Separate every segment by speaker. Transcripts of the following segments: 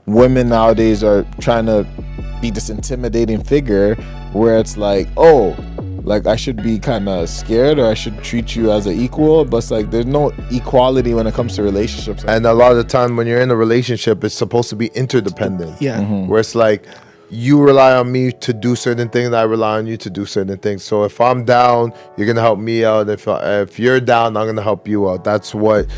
Speaker 1: women nowadays are trying to be this intimidating figure where it's like, oh, like I should be kind of scared or I should treat you as an equal, but it's like there's no equality when it comes to relationships.
Speaker 2: And a lot of the time when you're in a relationship, it's supposed to be interdependent.
Speaker 3: Yeah.
Speaker 2: Where it's like you rely on me to do certain things, I rely on you to do certain things. So if I'm down, you're gonna help me out. If you're down, I'm gonna help you out. That's what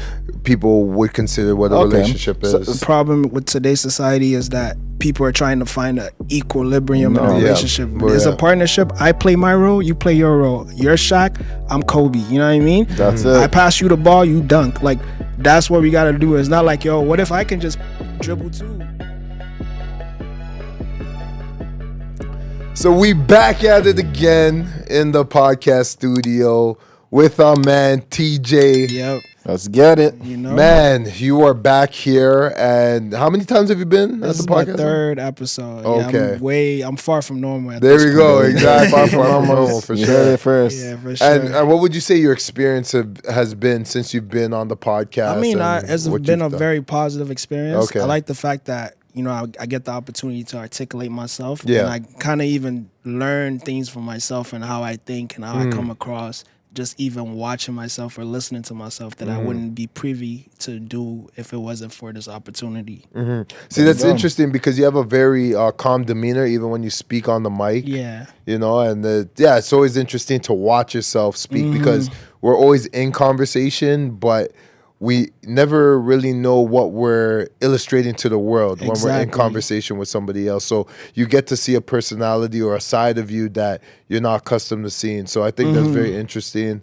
Speaker 2: people would consider what a relationship is.
Speaker 3: So the problem with today's society is that people are trying to find an equilibrium in a relationship. It's a partnership. I play my role, you play your role. You're Shaq, I'm Kobe. You know what I mean?
Speaker 1: That's it.
Speaker 3: I pass you the ball, you dunk. Like, that's what we gotta do. It's not like, yo, what if I can just dribble too?
Speaker 2: So we back at it again in the podcast studio with our man TJ.
Speaker 3: Yep.
Speaker 1: Let's get it.
Speaker 3: You know?
Speaker 2: Man, you are back here, and how many times have you been
Speaker 3: This
Speaker 2: at
Speaker 3: is
Speaker 2: the
Speaker 3: my
Speaker 2: podcast?
Speaker 3: third episode.
Speaker 2: Okay.
Speaker 3: Yeah, I'm far from normal at
Speaker 2: There
Speaker 3: this
Speaker 2: we go.
Speaker 3: point.
Speaker 2: Exactly. Far from normal for
Speaker 1: You
Speaker 2: sure.
Speaker 1: heard it first.
Speaker 3: Yeah, for sure.
Speaker 2: And what would you say your experience has been since you've been on the podcast?
Speaker 3: I mean,
Speaker 2: and
Speaker 3: it's
Speaker 2: what
Speaker 3: been
Speaker 2: you've
Speaker 3: a
Speaker 2: done?
Speaker 3: very positive experience.
Speaker 2: Okay.
Speaker 3: I like the fact that, you know, I get the opportunity to articulate myself.
Speaker 2: Yeah.
Speaker 3: And I kind of even learn things for myself and how I think and how I come across, just even watching myself or listening to myself that I wouldn't be privy to do if it wasn't for this opportunity.
Speaker 2: See, that's interesting because you have a very calm demeanor even when you speak on the mic.
Speaker 3: Yeah.
Speaker 2: You know, and it's always interesting to watch yourself speak because we're always in conversation, but we never really know what we're illustrating to the world when we're in
Speaker 3: Exactly.
Speaker 2: conversation with somebody else. So you get to see a personality or a side of you that you're not accustomed to seeing. So I think that's very interesting.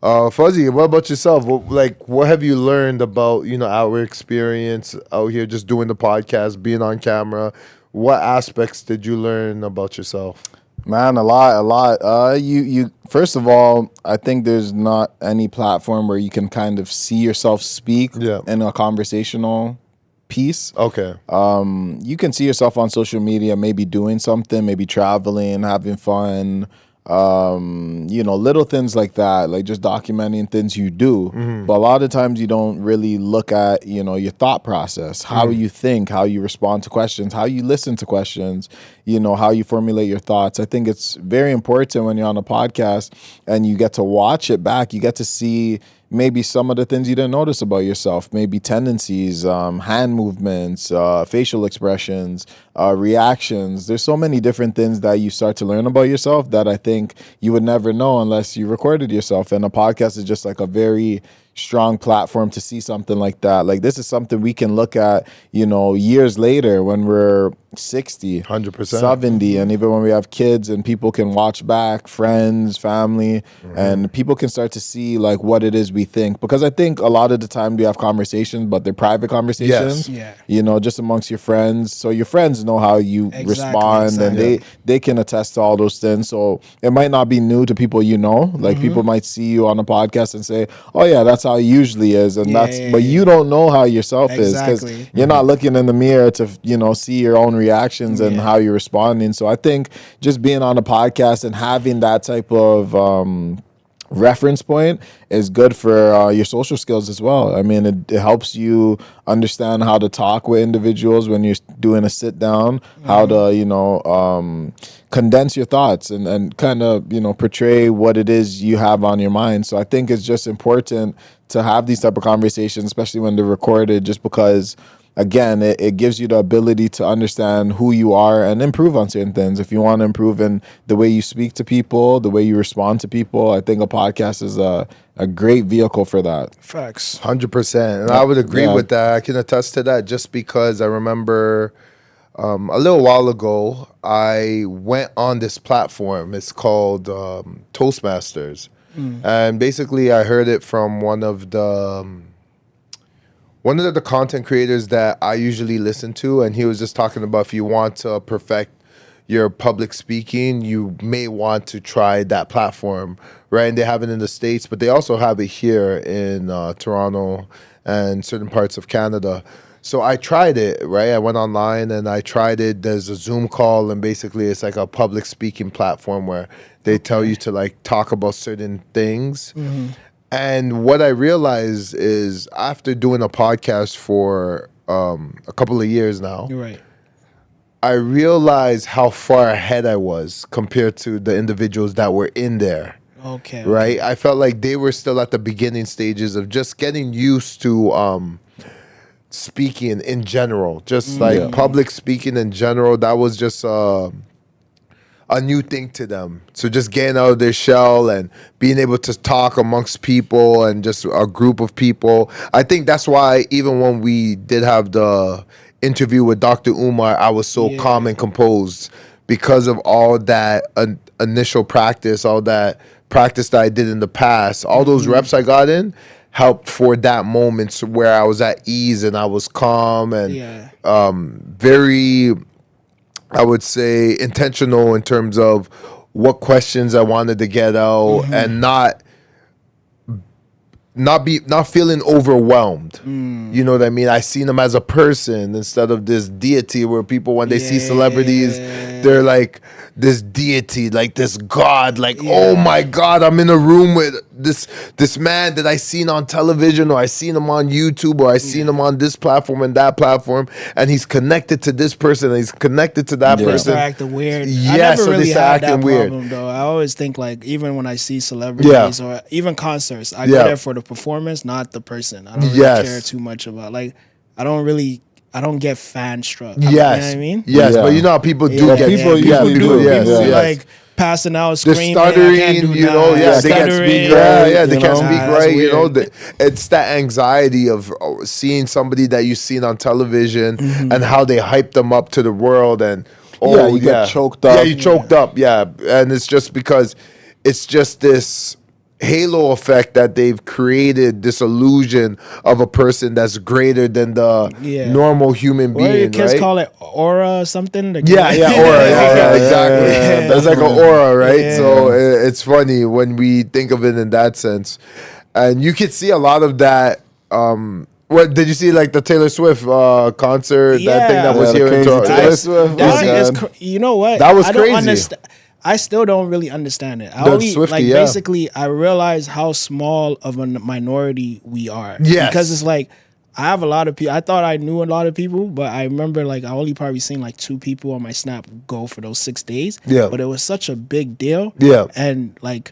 Speaker 2: Fuzzy, what about yourself? What have you learned about, you know, our experience out here just doing the podcast, being on camera? What aspects did you learn about yourself?
Speaker 1: Man, a lot. You first of all, I think there's not any platform where you can kind of see yourself speak in a conversational piece.
Speaker 2: Okay.
Speaker 1: You can see yourself on social media, maybe doing something, maybe traveling, having fun, you know, little things like that, like just documenting things you do. But a lot of times you don't really look at, you know, your thought process, how you think, how you respond to questions, how you listen to questions, you know, how you formulate your thoughts. I think it's very important when you're on a podcast and you get to watch it back, you get to see maybe some of the things you didn't notice about yourself, maybe tendencies, hand movements, facial expressions, reactions. There's so many different things that you start to learn about yourself that I think you would never know unless you recorded yourself. And a podcast is just like a very strong platform to see something like that. Like, this is something we can look at, you know, years later when we're 60,
Speaker 2: 100%.
Speaker 1: 70, and even when we have kids and people can watch back, friends, family, and people can start to see like what it is we think. Because I think a lot of the time we have conversations, but they're private conversations,
Speaker 3: Yeah.
Speaker 1: you know, just amongst your friends. So your friends know how you respond and they can attest to all those things. So it might not be new to people, you know, like people might see you on a podcast and say, oh yeah, that's how it usually is. And but you don't know how yourself is because you're not looking in the mirror to, you know, see your own reactions and how you're responding. So I think just being on a podcast and having that type of reference point is good for your social skills as well. I mean, it helps you understand how to talk with individuals when you're doing a sit down, how to, you know, condense your thoughts and kind of, you know, portray what it is you have on your mind. So I think it's just important to have these type of conversations, especially when they're recorded, just because, again, it gives you the ability to understand who you are and improve on certain things. If you want to improve in the way you speak to people, the way you respond to people, I think a podcast is a great vehicle for that.
Speaker 3: Facts.
Speaker 2: 100%. And I would agree with that. I can attest to that just because I remember a little while ago, I went on this platform. It's called Toastmasters. And basically I heard it from one of the content creators that I usually listen to, and he was just talking about if you want to perfect your public speaking, you may want to try that platform, right? And they have it in the States, but they also have it here in Toronto and certain parts of Canada. So I tried it, right? I went online and I tried it. There's a Zoom call, and basically it's like a public speaking platform where they tell you to like talk about certain things. And what I realized is after doing a podcast for a couple of years now,
Speaker 3: You're right.
Speaker 2: I realized how far ahead I was compared to the individuals that were in there.
Speaker 3: Okay.
Speaker 2: Right? I felt like they were still at the beginning stages of just getting used to speaking in general, just like public speaking in general. That was just a new thing to them. So just getting out of their shell and being able to talk amongst people and just a group of people. I think that's why even when we did have the interview with Dr. Umar, I was so calm and composed because of all that initial practice, all that practice that I did in the past, all those reps I got in helped for that moment where I was at ease and I was calm and very, I would say, intentional in terms of what questions I wanted to get out and not feeling overwhelmed. You know what I mean? I seen them as a person instead of this deity where people, when they see celebrities, they're like this deity, like this god, like, oh my God, I'm in a room with this man that I seen on television, or I seen him on YouTube, or I seen him on this platform and that platform, and he's connected to this person, and he's connected to that person. They
Speaker 3: start acting weird.
Speaker 2: Yeah,
Speaker 3: I never
Speaker 2: so
Speaker 3: really
Speaker 2: they start
Speaker 3: had that
Speaker 2: acting weird.
Speaker 3: problem, though. I always think, like, even when I see celebrities or even concerts, I go there for the performance, not the person. I don't really care too much about, like, I don't get fan struck.
Speaker 2: Yes.
Speaker 3: You know what I mean?
Speaker 2: Yes, but you know how people do get
Speaker 1: people
Speaker 3: do.
Speaker 1: do.
Speaker 3: People be like passing out,
Speaker 2: they're
Speaker 3: screaming.
Speaker 2: stuttering, you know, they can't speak right. They can't speak right. You know, it's that anxiety of seeing somebody that you've seen on television and how they hype them up to the world, and
Speaker 1: you get choked up.
Speaker 2: Yeah, you choked up. Yeah, and it's just because it's just this halo effect that they've created, this illusion of a person that's greater than the normal human being.
Speaker 3: What do your kids
Speaker 2: right?
Speaker 3: call it? Aura something?
Speaker 2: Aura. Yeah, exactly. There's like an aura, right? So it's funny when we think of it in that sense, and you can see a lot of that. What did you see? Like the Taylor Swift concert, that thing that was here in Toronto.
Speaker 3: You know what?
Speaker 2: That was crazy.
Speaker 3: I still don't really understand it. Basically, I realize how small of a minority we are.
Speaker 2: Yes.
Speaker 3: Because it's like, I have a lot of people. I thought I knew a lot of people, but I remember, like, I only probably seen like 2 people on my Snap go for those 6 days.
Speaker 2: Yeah.
Speaker 3: But it was such a big deal.
Speaker 2: Yeah.
Speaker 3: And, like,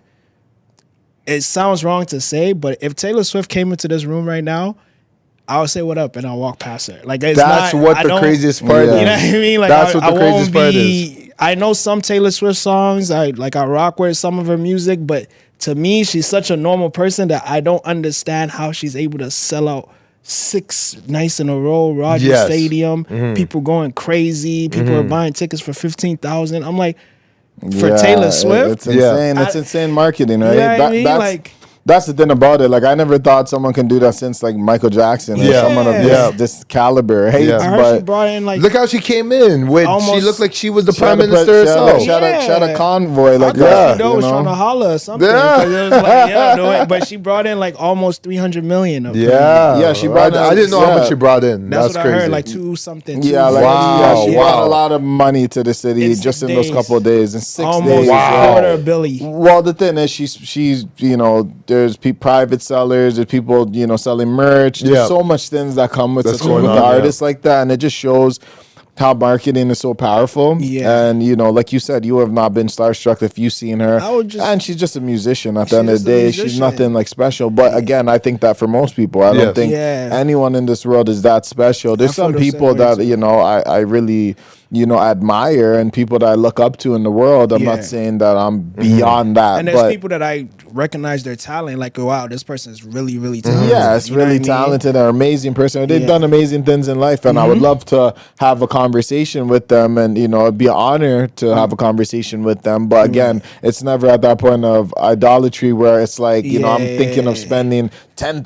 Speaker 3: it sounds wrong to say, but if Taylor Swift came into this room right now, I'll say what up and I'll walk past her. Like,
Speaker 2: that's what the craziest part is.
Speaker 3: You know what I mean? Like,
Speaker 2: that's what the craziest part is.
Speaker 3: I know some Taylor Swift songs. I rock with some of her music, but to me, she's such a normal person that I don't understand how she's able to sell out 6 nights in a row, Rogers Stadium. People going crazy. People are buying tickets for $15,000. I'm like, for Taylor Swift,
Speaker 1: it's insane. It's insane marketing, right?
Speaker 3: You know what I mean?
Speaker 1: That's the thing about it. Like, I never thought someone can do that since, like, Michael Jackson or someone of this caliber. Hey,
Speaker 3: I heard she brought in, like,
Speaker 2: look how she came in. She looked like she was the prime minister herself.
Speaker 1: She had a convoy. Like,
Speaker 3: she was trying to holler or something. Yeah. It was like, but she brought in like almost 300 million. Of
Speaker 2: yeah,
Speaker 1: she brought.
Speaker 2: I didn't know how much she brought in.
Speaker 3: That's what
Speaker 2: crazy.
Speaker 3: I heard. Like 2 something.
Speaker 1: Yeah, like, she brought a lot of money to the city just in those couple of days. In 6 days,
Speaker 3: almost $250 million.
Speaker 1: Well, the thing is, she's there's private sellers, there's people selling merch. There's so much things that come with artists like that, and it just shows how marketing is so powerful. Yeah. And like you said, you have not been starstruck if you've seen her. And she's just a musician at the end of the day. She's nothing like special. But again, I think that for most people, I don't think anyone in this world is that special. There's some people that I really admire, and people that I look up to in the world. I'm not saying that I'm beyond that.
Speaker 3: And there's people that I recognize their talent, like, oh, wow, this person is really, really talented.
Speaker 1: Yeah, it's really talented, an amazing person. They've done amazing things in life, and I would love to have a conversation with them, and it'd be an honor to have a conversation with them. But again, it's never at that point of idolatry where it's like, I'm thinking of spending $10,000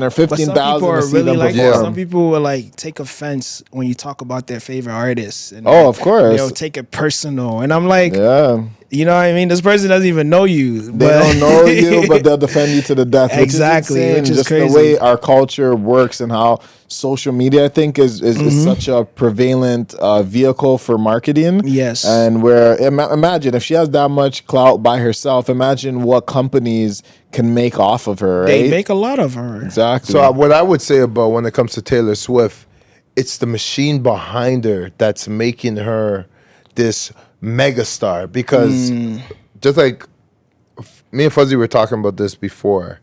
Speaker 1: or $15,000 to see them perform.
Speaker 3: Some people will like take offense when you talk about their favorite artists. And
Speaker 1: of course.
Speaker 3: They'll take it personal. And I'm like, you know what I mean? This person doesn't even know you.
Speaker 1: They don't know you, but they'll defend you to the death.
Speaker 3: Exactly.
Speaker 1: Which is just crazy. The way our culture works and how social media, I think, is such a prevalent vehicle for marketing.
Speaker 3: Yes.
Speaker 1: And where, imagine if she has that much clout by herself, imagine what companies can make off of her, right?
Speaker 3: They make a lot of her.
Speaker 1: Exactly.
Speaker 2: So what I would say about when it comes to Taylor Swift it's the machine behind her that's making her this megastar. Because just like me and Fuzzy were talking about this before,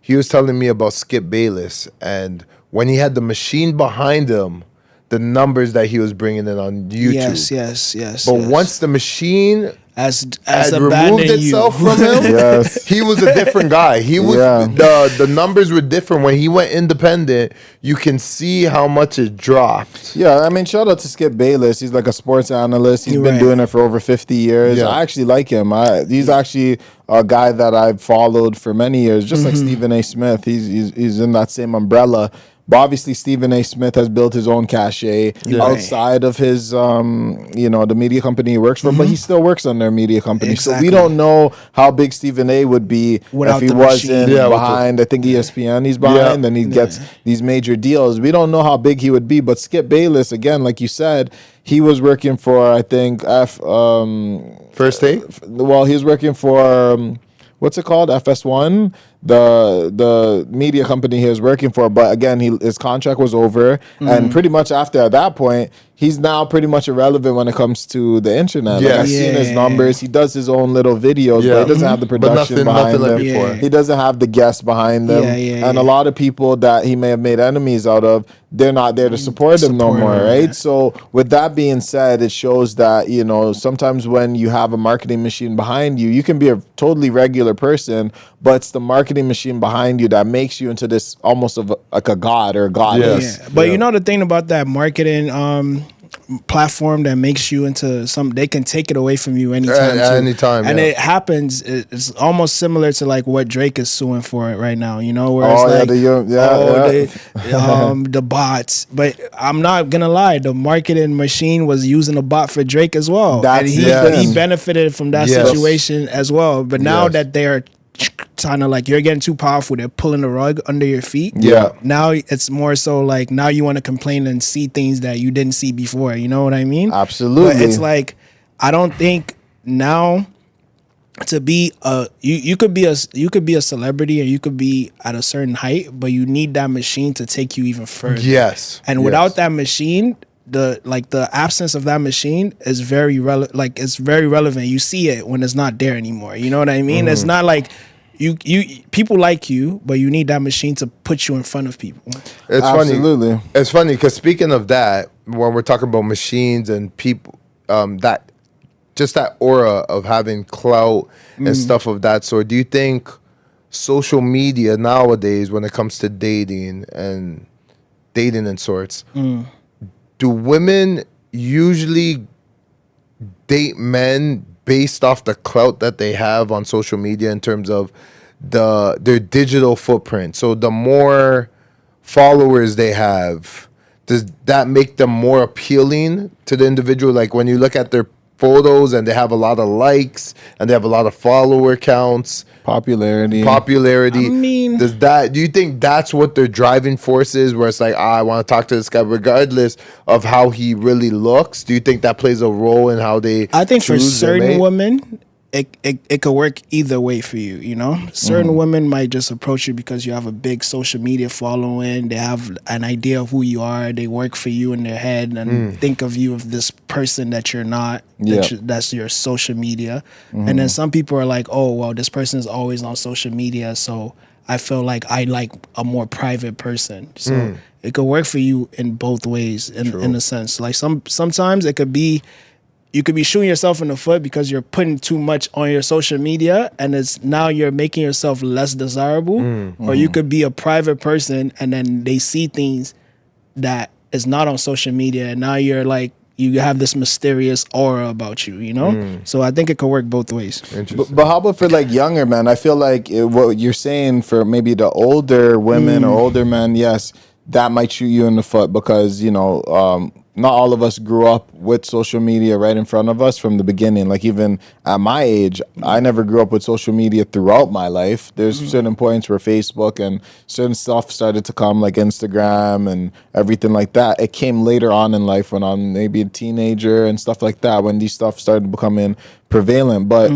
Speaker 2: he was telling me about Skip Bayless, and when he had the machine behind him, the numbers that he was bringing in on YouTube.
Speaker 3: Yes.
Speaker 2: But once the machine
Speaker 3: as
Speaker 2: had removed
Speaker 3: abandoned
Speaker 2: itself
Speaker 3: you.
Speaker 2: from him,
Speaker 1: Yes.
Speaker 2: he was a different guy. He was the numbers were different. When he went independent, you can see how much it dropped.
Speaker 1: Yeah, I mean, shout out to Skip Bayless. He's like a sports analyst. He's been doing it for over 50 years.
Speaker 2: Yeah.
Speaker 1: I actually like him. He's actually a guy that I've followed for many years, just like Stephen A. Smith. He's in that same umbrella. But obviously, Stephen A. Smith has built his own cachet outside of his, the media company he works for. But he still works on their media company, so we don't know how big Stephen A. would be if he wasn't behind. I think ESPN he's behind, and he gets these major deals. We don't know how big he would be. But Skip Bayless, again, like you said, he was working for, I think,
Speaker 2: First Take.
Speaker 1: Well, he was working for. What's it called? FS1, the media company he was working for. But again, his contract was over, and pretty much after that point, he's now pretty much irrelevant when it comes to the internet. Like, I've seen his numbers. He does his own little videos, but he doesn't have the production behind him.
Speaker 2: Before.
Speaker 1: He doesn't have the guests behind him, and a lot of people that he may have made enemies out of, they're not there to support him no more, right? So with that being said, it shows that, sometimes when you have a marketing machine behind you, you can be a totally regular person, but it's the marketing machine behind you that makes you into this almost of like a god or a goddess.
Speaker 3: Yeah. But the thing about that marketing platform that makes you into they can take it away from you anytime.
Speaker 2: Anytime.
Speaker 3: And it happens, it's almost similar to like what Drake is suing for right now, where the bots. But I'm not gonna lie, the marketing machine was using a bot for Drake as well. And he benefited from that situation as well. But now that they're kind of like, you're getting too powerful, they're pulling the rug under your feet. Now it's more so like, now you want to complain and see things that you didn't see before. You know what I mean?
Speaker 1: Absolutely.
Speaker 3: But it's like, I don't think now to be you could be a celebrity and you could be at a certain height, but you need that machine to take you even further. And without that machine, the absence of that machine is very it's very relevant. You see it when it's not there anymore. You know what I mean? It's not like you people like you, but you need that machine to put you in front of people.
Speaker 2: It's funny. It's funny because speaking of that, when we're talking about machines and people, that aura of having clout and stuff of that sort. Do you think social media nowadays, when it comes to dating and sorts, do women usually date men based off the clout that they have on social media in terms of their digital footprint? So the more followers they have, does that make them more appealing to the individual? Like when you look at their photos and they have a lot of likes and they have a lot of follower counts, popularity. I mean, do you think that's what their driving force is, where it's like, I want to talk to this guy regardless of how he really looks? Do you think that plays a role in how they
Speaker 3: I think for certain women it could work either way for you, Certain women might just approach you because you have a big social media following. They have an idea of who you are. They work for you in their head and think of you of this person that you're not. That's your social media. And then some people are like, oh, well, this person is always on social media, so I feel like I like a more private person. So it could work for you in both ways in a sense. Like sometimes it could be, you could be shooting yourself in the foot because you're putting too much on your social media and now you're making yourself less desirable. Or you could be a private person and then they see things that is not on social media and now you're like, you have this mysterious aura about you, So I think it could work both ways.
Speaker 1: But how about for like younger men? I feel like what you're saying for maybe the older women or older men, yes, that might shoot you in the foot because, not all of us grew up with social media right in front of us from the beginning. Like even at my age, I never grew up with social media throughout my life. There's certain points where Facebook and certain stuff started to come, like Instagram and everything like that. It came later on in life when I'm maybe a teenager and stuff like that, when these stuff started becoming prevalent. But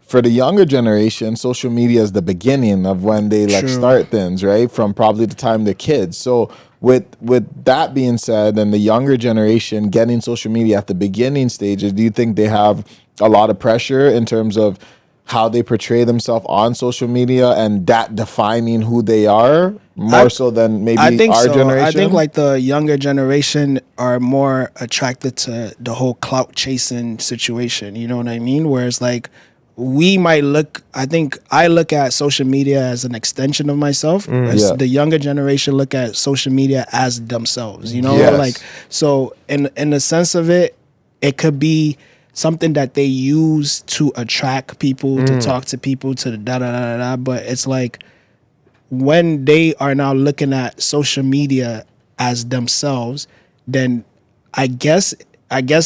Speaker 1: for the younger generation, social media is the beginning of when they start things, right? From probably the time they're kids. So with that being said, and the younger generation getting social media at the beginning stages, do you think they have a lot of pressure in terms of how they portray themselves on social media and that defining who they are more so than maybe our generation?
Speaker 3: I think like the younger generation are more attracted to the whole clout chasing situation. You know what I mean? Whereas like we might look, I think I look at social media as an extension of myself. As the younger generation look at social media as themselves, you know? Like, so in the sense of it, it could be something that they use to attract people, to talk to people, to da-da-da-da-da. But it's like when they are now looking at social media as themselves, then I guess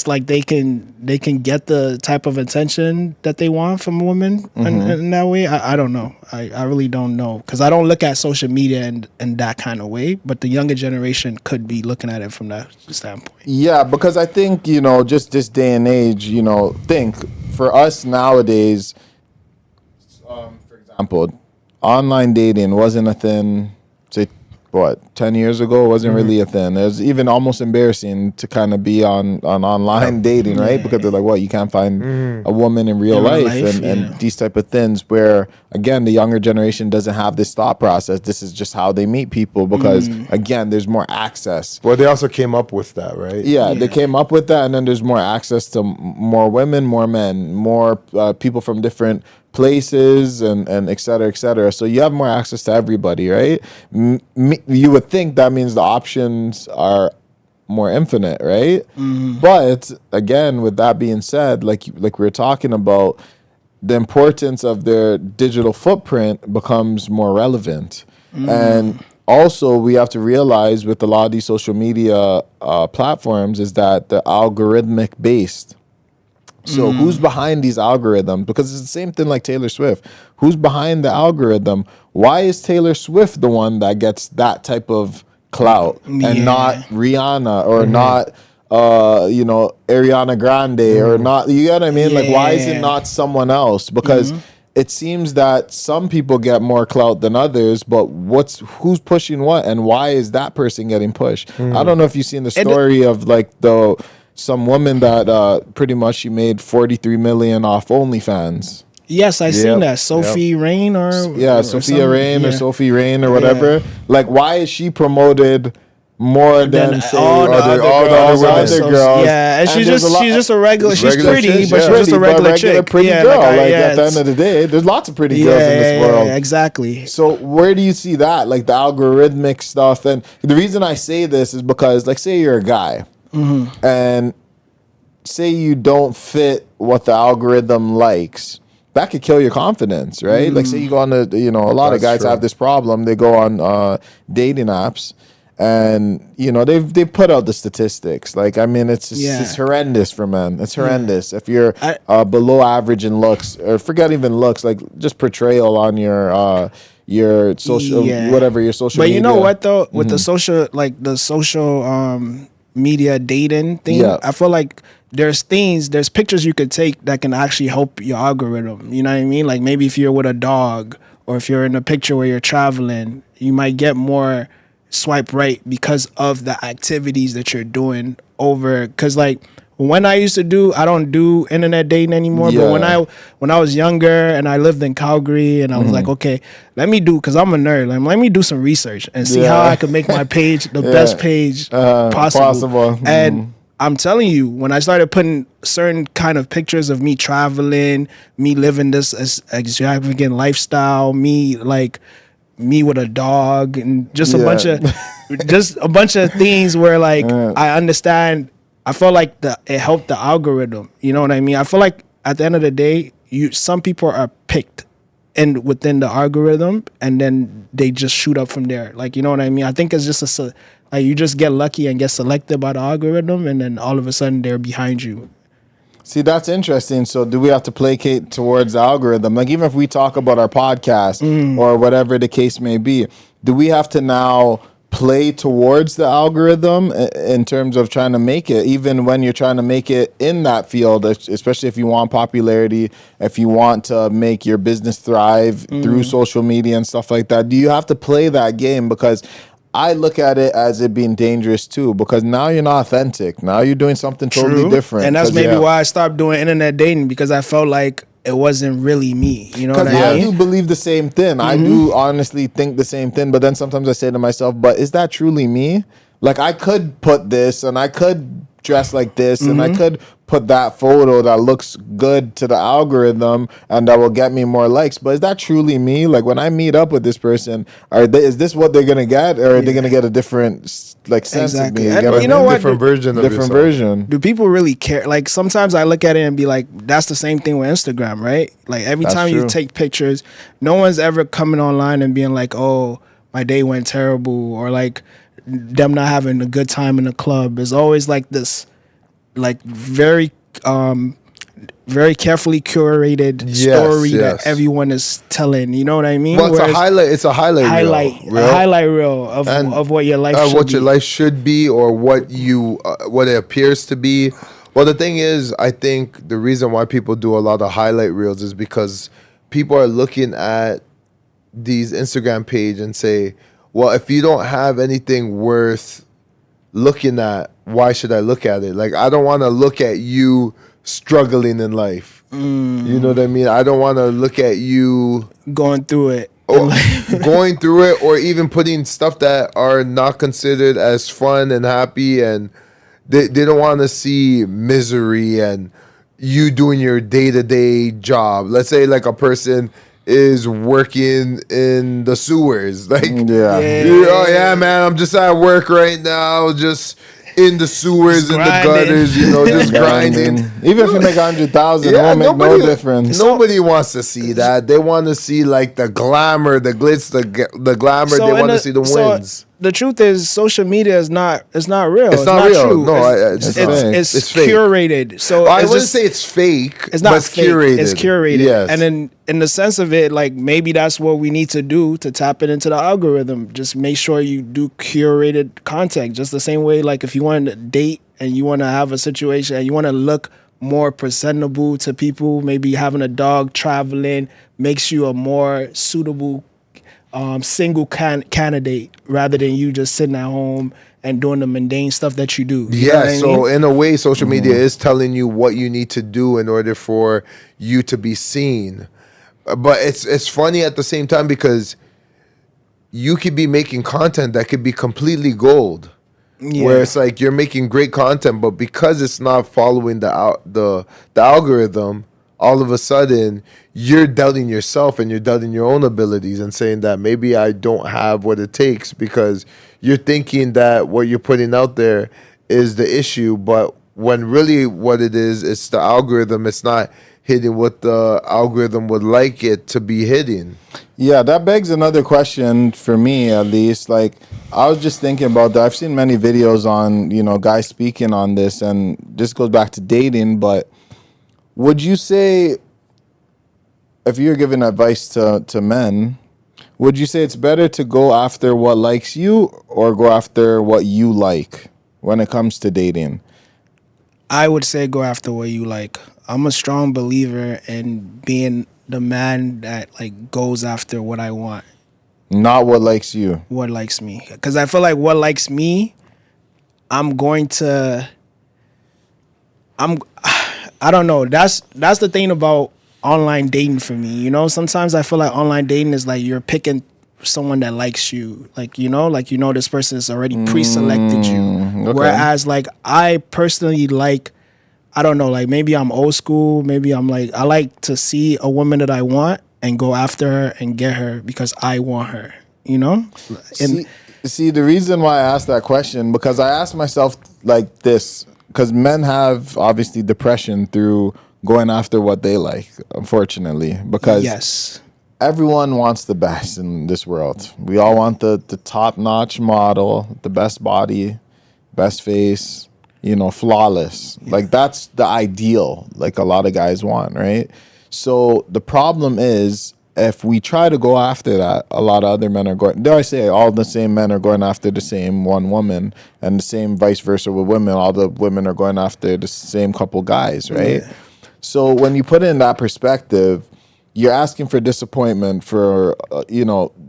Speaker 3: like they can get the type of attention that they want from women in that way. I don't know. I really don't know, because I don't look at social media in that kind of way. But the younger generation could be looking at it from that standpoint.
Speaker 1: Yeah, because I think, you know, just this day and age, you know, think for us nowadays, for example, online dating wasn't a thing, say, 10 years ago, it wasn't really a thing. It was even almost embarrassing to kind of be on online dating, right? Because they're like, what, you can't find a woman in real life and these type of things, where, again, the younger generation doesn't have this thought process. This is just how they meet people because, again, there's more access.
Speaker 2: Well, they also came up with that, right?
Speaker 1: Yeah, they came up with that, and then there's more access to more women, more men, more people from different places and et cetera, et cetera. So you have more access to everybody, right? You would think that means the options are more infinite, right? But again, with that being said, like we were talking about, the importance of their digital footprint becomes more relevant. And also, we have to realize with a lot of these social media platforms is that they're algorithmic based. So who's behind these algorithms? Because it's the same thing like Taylor Swift. Who's behind the algorithm? Why is Taylor Swift the one that gets that type of clout and not Rihanna or not, you know, Ariana Grande or not? You get what I mean? Like, why is it not someone else? Because it seems that some people get more clout than others, but who's pushing what, and why is that person getting pushed? I don't know if you've seen the story of like some woman that pretty much she made $43 million off OnlyFans.
Speaker 3: Yes, I seen that. Sophie Rain or
Speaker 1: Sophia Rain or Sophie Rain or whatever. Like, why is she promoted more than say all the other girls?
Speaker 3: Yeah, and she's just a regular. She's pretty, but she's just a regular chick.
Speaker 1: Pretty girl. Like at the end of the day, there's lots of pretty girls in this world.
Speaker 3: Yeah, exactly.
Speaker 1: So where do you see that? Like the algorithmic stuff. And the reason I say this is because, like, say you're a guy. And say you don't fit what the algorithm likes, that could kill your confidence, right? Like, say you go on a lot of guys have this problem. They go on dating apps, and you know they've put out the statistics. Like, I mean, it's horrendous for men. It's horrendous if you're below average in looks, or forget even looks, like just portrayal on your social whatever your social.
Speaker 3: But
Speaker 1: media.
Speaker 3: you know what though, with the social media dating thing, I feel like there's pictures you could take that can actually help your algorithm. You know what I mean? Like maybe if you're with a dog, or if you're in a picture where you're traveling, you might get more swipe right because of the activities that you're doing over. Because like when I don't do internet dating anymore. But when I was younger and I lived in Calgary, and I was like, okay, because I'm a nerd. Let me do some research and see how I can make my page the best page possible. And I'm telling you, when I started putting certain kind of pictures of me traveling, me living this extravagant lifestyle, me with a dog, and just a bunch of things where like I understand. I feel like it helped the algorithm. You know what I mean? I feel like at the end of the day, some people are picked within the algorithm, and then they just shoot up from there. Like, you know what I mean? I think it's just like you just get lucky and get selected by the algorithm, and then all of a sudden they're behind you.
Speaker 1: See, that's interesting. So do we have to placate towards the algorithm? Like, even if we talk about our podcast or whatever the case may be, do we have to now play towards the algorithm in terms of trying to make it, even when you're trying to make it in that field, especially if you want popularity, if you want to make your business thrive through social media and stuff like that? Do you have to play that game? Because I look at it as it being dangerous too, because now you're not authentic. Now you're doing something totally different.
Speaker 3: And that's maybe why I stopped doing internet dating, because I felt like it wasn't really me. You know what I mean?
Speaker 1: I do believe the same thing. I do honestly think the same thing, but then sometimes I say to myself, but is that truly me? Like, I could put this and I could dress like this and I could put that photo that looks good to the algorithm and that will get me more likes, but is that truly me? Like, when I meet up with this person, is this what they're gonna get, or are they gonna get a different sense of me?
Speaker 3: And you know what?
Speaker 2: Different
Speaker 1: version.
Speaker 3: Do people really care? Like, sometimes I look at it and be like, that's the same thing with Instagram, right? Like, every time you take pictures, no one's ever coming online and being like, oh, my day went terrible, or like them not having a good time in the club. It's always like this, like very carefully curated story that everyone is telling. You know what I mean?
Speaker 2: Well, it's a highlight reel
Speaker 3: of what your life should
Speaker 2: what
Speaker 3: be.
Speaker 2: your life should be, or what it appears to be. Well, the thing is, I think the reason why people do a lot of highlight reels is because people are looking at these Instagram page and say, well, if you don't have anything worth looking at, why should I look at it? Like, I don't want to look at you struggling in life. You know what I mean? I don't want to look at you
Speaker 3: going through it.
Speaker 2: Or even putting stuff that are not considered as fun and happy, and they don't want to see misery and you doing your day-to-day job. Let's say like a person is working in the sewers. Like, oh yeah, man, I'm just at work right now, just in the sewers, in the gutters, just grinding.
Speaker 1: Even if you make 100,000, it won't make no difference.
Speaker 2: Nobody wants to see that. They want to see like the glamour, the glitz, the glamour. They want to see the wins.
Speaker 3: The truth is, social media is not real.
Speaker 2: It's not real.
Speaker 3: True.
Speaker 2: No,
Speaker 3: it's fake. Curated. So
Speaker 2: I wouldn't say it's fake.
Speaker 3: It's not
Speaker 2: but
Speaker 3: fake.
Speaker 2: Curated.
Speaker 3: It's curated.
Speaker 2: Yes.
Speaker 3: And then in the sense of it, like, maybe that's what we need to do to tap it into the algorithm. Just make sure you do curated content. Just the same way, like, if you want to date and you want to have a situation and you want to look more presentable to people, maybe having a dog traveling makes you a more suitable single candidate, rather than you just sitting at home and doing the mundane stuff that you do.
Speaker 2: So in a way, social media is telling you what you need to do in order for you to be seen. But it's funny at the same time, because you could be making content that could be completely gold. Where it's like you're making great content, but because it's not following the algorithm, all of a sudden you're doubting yourself and you're doubting your own abilities and saying that maybe I don't have what it takes, because you're thinking that what you're putting out there is the issue, but when really what it is, it's the algorithm. It's not hitting what the algorithm would like it to be hitting.
Speaker 1: Yeah, that begs another question for me, at least. Like, I was just thinking about that. I've seen many videos on, guys speaking on this, and this goes back to dating, but would you say, if you're giving advice to men, would you say it's better to go after what likes you or go after what you like when it comes to dating?
Speaker 3: I would say go after what you like. I'm a strong believer in being the man that, like, goes after what I want.
Speaker 1: Not what likes you.
Speaker 3: What likes me. Because I feel like what likes me, I don't know. That's the thing about online dating for me. Sometimes I feel like online dating is like you're picking someone that likes you. Like, this person has already pre-selected you. Okay. Whereas, like, I personally like, I don't know, like, maybe I'm old school. Maybe I'm like, I like to see a woman that I want and go after her and get her because I want her,
Speaker 1: See, the reason why I asked that question, because I asked myself like this, because men have obviously depression through going after what they like, unfortunately, because everyone wants the best in this world. We all want the top-notch model, the best body, best face, flawless. Like, that's the ideal, like a lot of guys want, right? So the problem is, if we try to go after that, a lot of other men are going, dare I say, all the same men are going after the same one woman, and the same vice versa with women. All the women are going after the same couple guys, right? Yeah. So when you put it in that perspective, you're asking for disappointment for,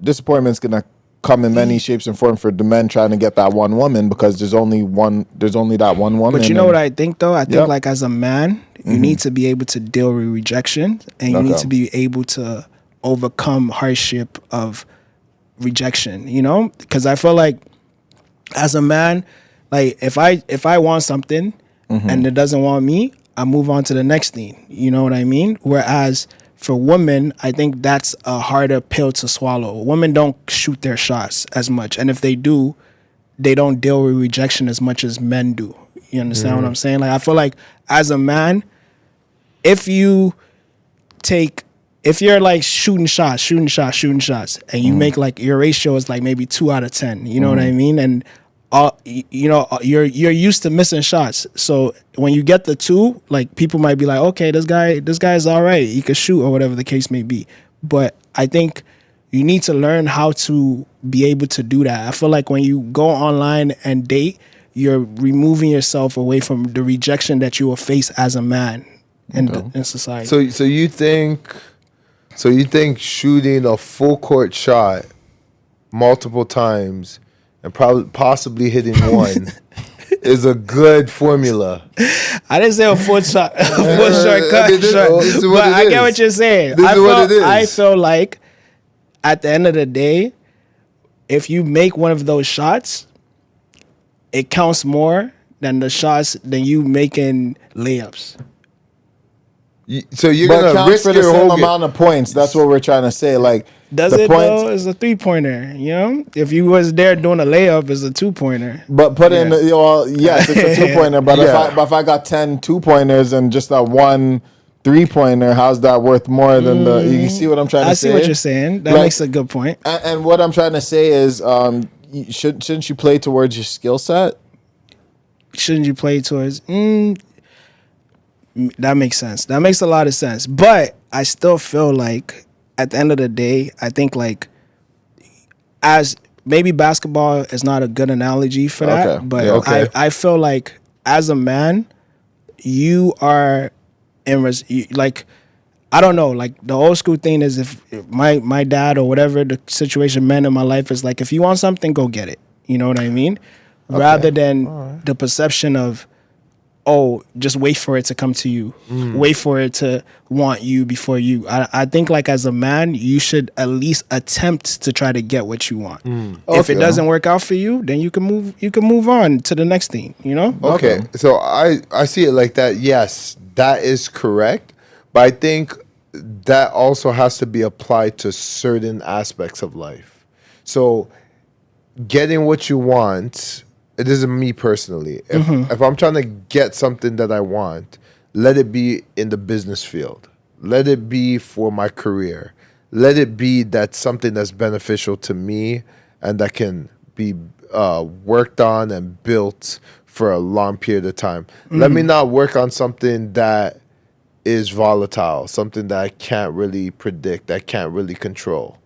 Speaker 1: disappointment's going to come in many shapes and forms for the men trying to get that one woman, because there's only that one woman.
Speaker 3: But you know what I think though? I think like as a man, you need to be able to deal with rejection, and you need to be able to overcome hardship of rejection, you know? Because I feel like as a man, like if I want something and it doesn't want me, I move on to the next thing. You know what I mean? Whereas for women, I think that's a harder pill to swallow. Women don't shoot their shots as much, and if they do, they don't deal with rejection as much as men do. You understand what I'm saying? Like I feel like as a man, if you're like shooting shots, and you make like your ratio is like maybe 2 out of 10. You know what I mean? And you're used to missing shots. So when you get the 2, like people might be like, okay, this guy's all right. He could shoot or whatever the case may be. But I think you need to learn how to be able to do that. I feel like when you go online and date, you're removing yourself away from the rejection that you will face as a man in society.
Speaker 2: So you think shooting a full court shot multiple times and possibly hitting one is a good formula?
Speaker 3: I didn't say a full shot, but I get what you're saying. I feel like at the end of the day, if you make one of those shots, it counts more than the shots than you making layups.
Speaker 2: So you're gonna risk
Speaker 1: for the same amount of points. That's what we're trying to say. Like,
Speaker 3: does it though? It's a 3-pointer. You know, if you was there doing a layup, it's a 2-pointer.
Speaker 1: But put in, yes, it's a 2-pointer. But if I got 10 2-pointers and just that one 3-pointer, how's that worth more than the? You see what I'm trying to say?
Speaker 3: I see what you're saying. That makes a good point.
Speaker 1: And what I'm trying to say is, shouldn't you play towards your skill set?
Speaker 3: Shouldn't you play towards? That makes sense. That makes a lot of sense. But I still feel like at the end of the day, I think like as maybe basketball is not a good analogy for that. Okay. But I feel like as a man, you are like, I don't know, like the old school thing is if my dad or whatever the situation meant in my life is like, if you want something, go get it. You know what I mean? Okay. Rather than the perception of, oh, just wait for it to come to you. Wait for it to want you before you. I think like as a man, you should at least attempt to try to get what you want. If it doesn't work out for you, then you can move on to the next thing, you know?
Speaker 2: Okay. So I see it like that. Yes, that is correct. But I think that also has to be applied to certain aspects of life. So getting what you want, it isn't me personally. If I'm trying to get something that I want, let it be in the business field. Let it be for my career. Let it be that something that's beneficial to me and that can be worked on and built for a long period of time. Let me not work on something that is volatile, something that I can't really predict, I can't really control.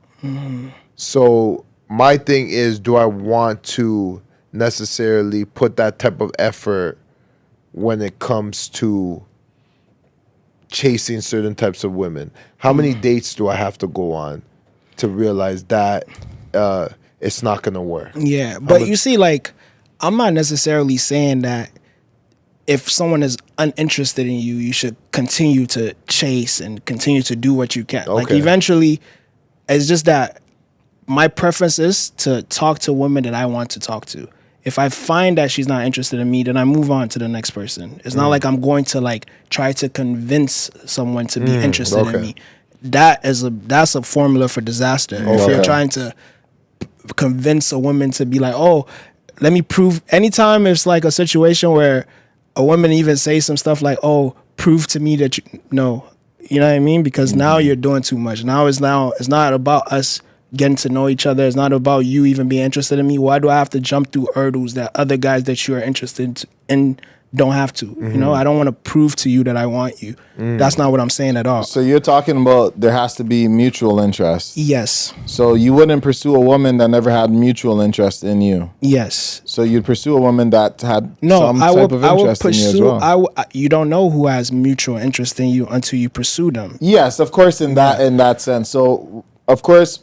Speaker 2: So my thing is, do I want to necessarily put that type of effort when it comes to chasing certain types of women? How many dates do I have to go on to realize that it's not going to work?
Speaker 3: Yeah, but you see, like, I'm not necessarily saying that if someone is uninterested in you, you should continue to chase and continue to do what you can. Okay. Like, eventually, it's just that my preference is to talk to women that I want to talk to. If I find that she's not interested in me, then I move on to the next person. It's not like I'm going to like try to convince someone to be interested in me. That's a formula for disaster. If you're trying to convince a woman to be like, oh, let me prove. Anytime it's like a situation where a woman even says some stuff like, oh, prove to me that you know what I mean? Because now you're doing too much. It's not about us getting to know each other. It's not about you even being interested in me. Why do I have to jump through hurdles that other guys that you are interested in don't have to? You know, I don't want to prove to you that I want you. That's not what I'm saying at all.
Speaker 1: So you're talking about there has to be mutual interest.
Speaker 3: Yes.
Speaker 1: So you wouldn't pursue a woman that never had mutual interest in you.
Speaker 3: Yes.
Speaker 1: So you'd pursue a woman that had some type of interest in you as well.
Speaker 3: You don't know who has mutual interest in you until you pursue them.
Speaker 1: Yes, of course, in that sense. So of course,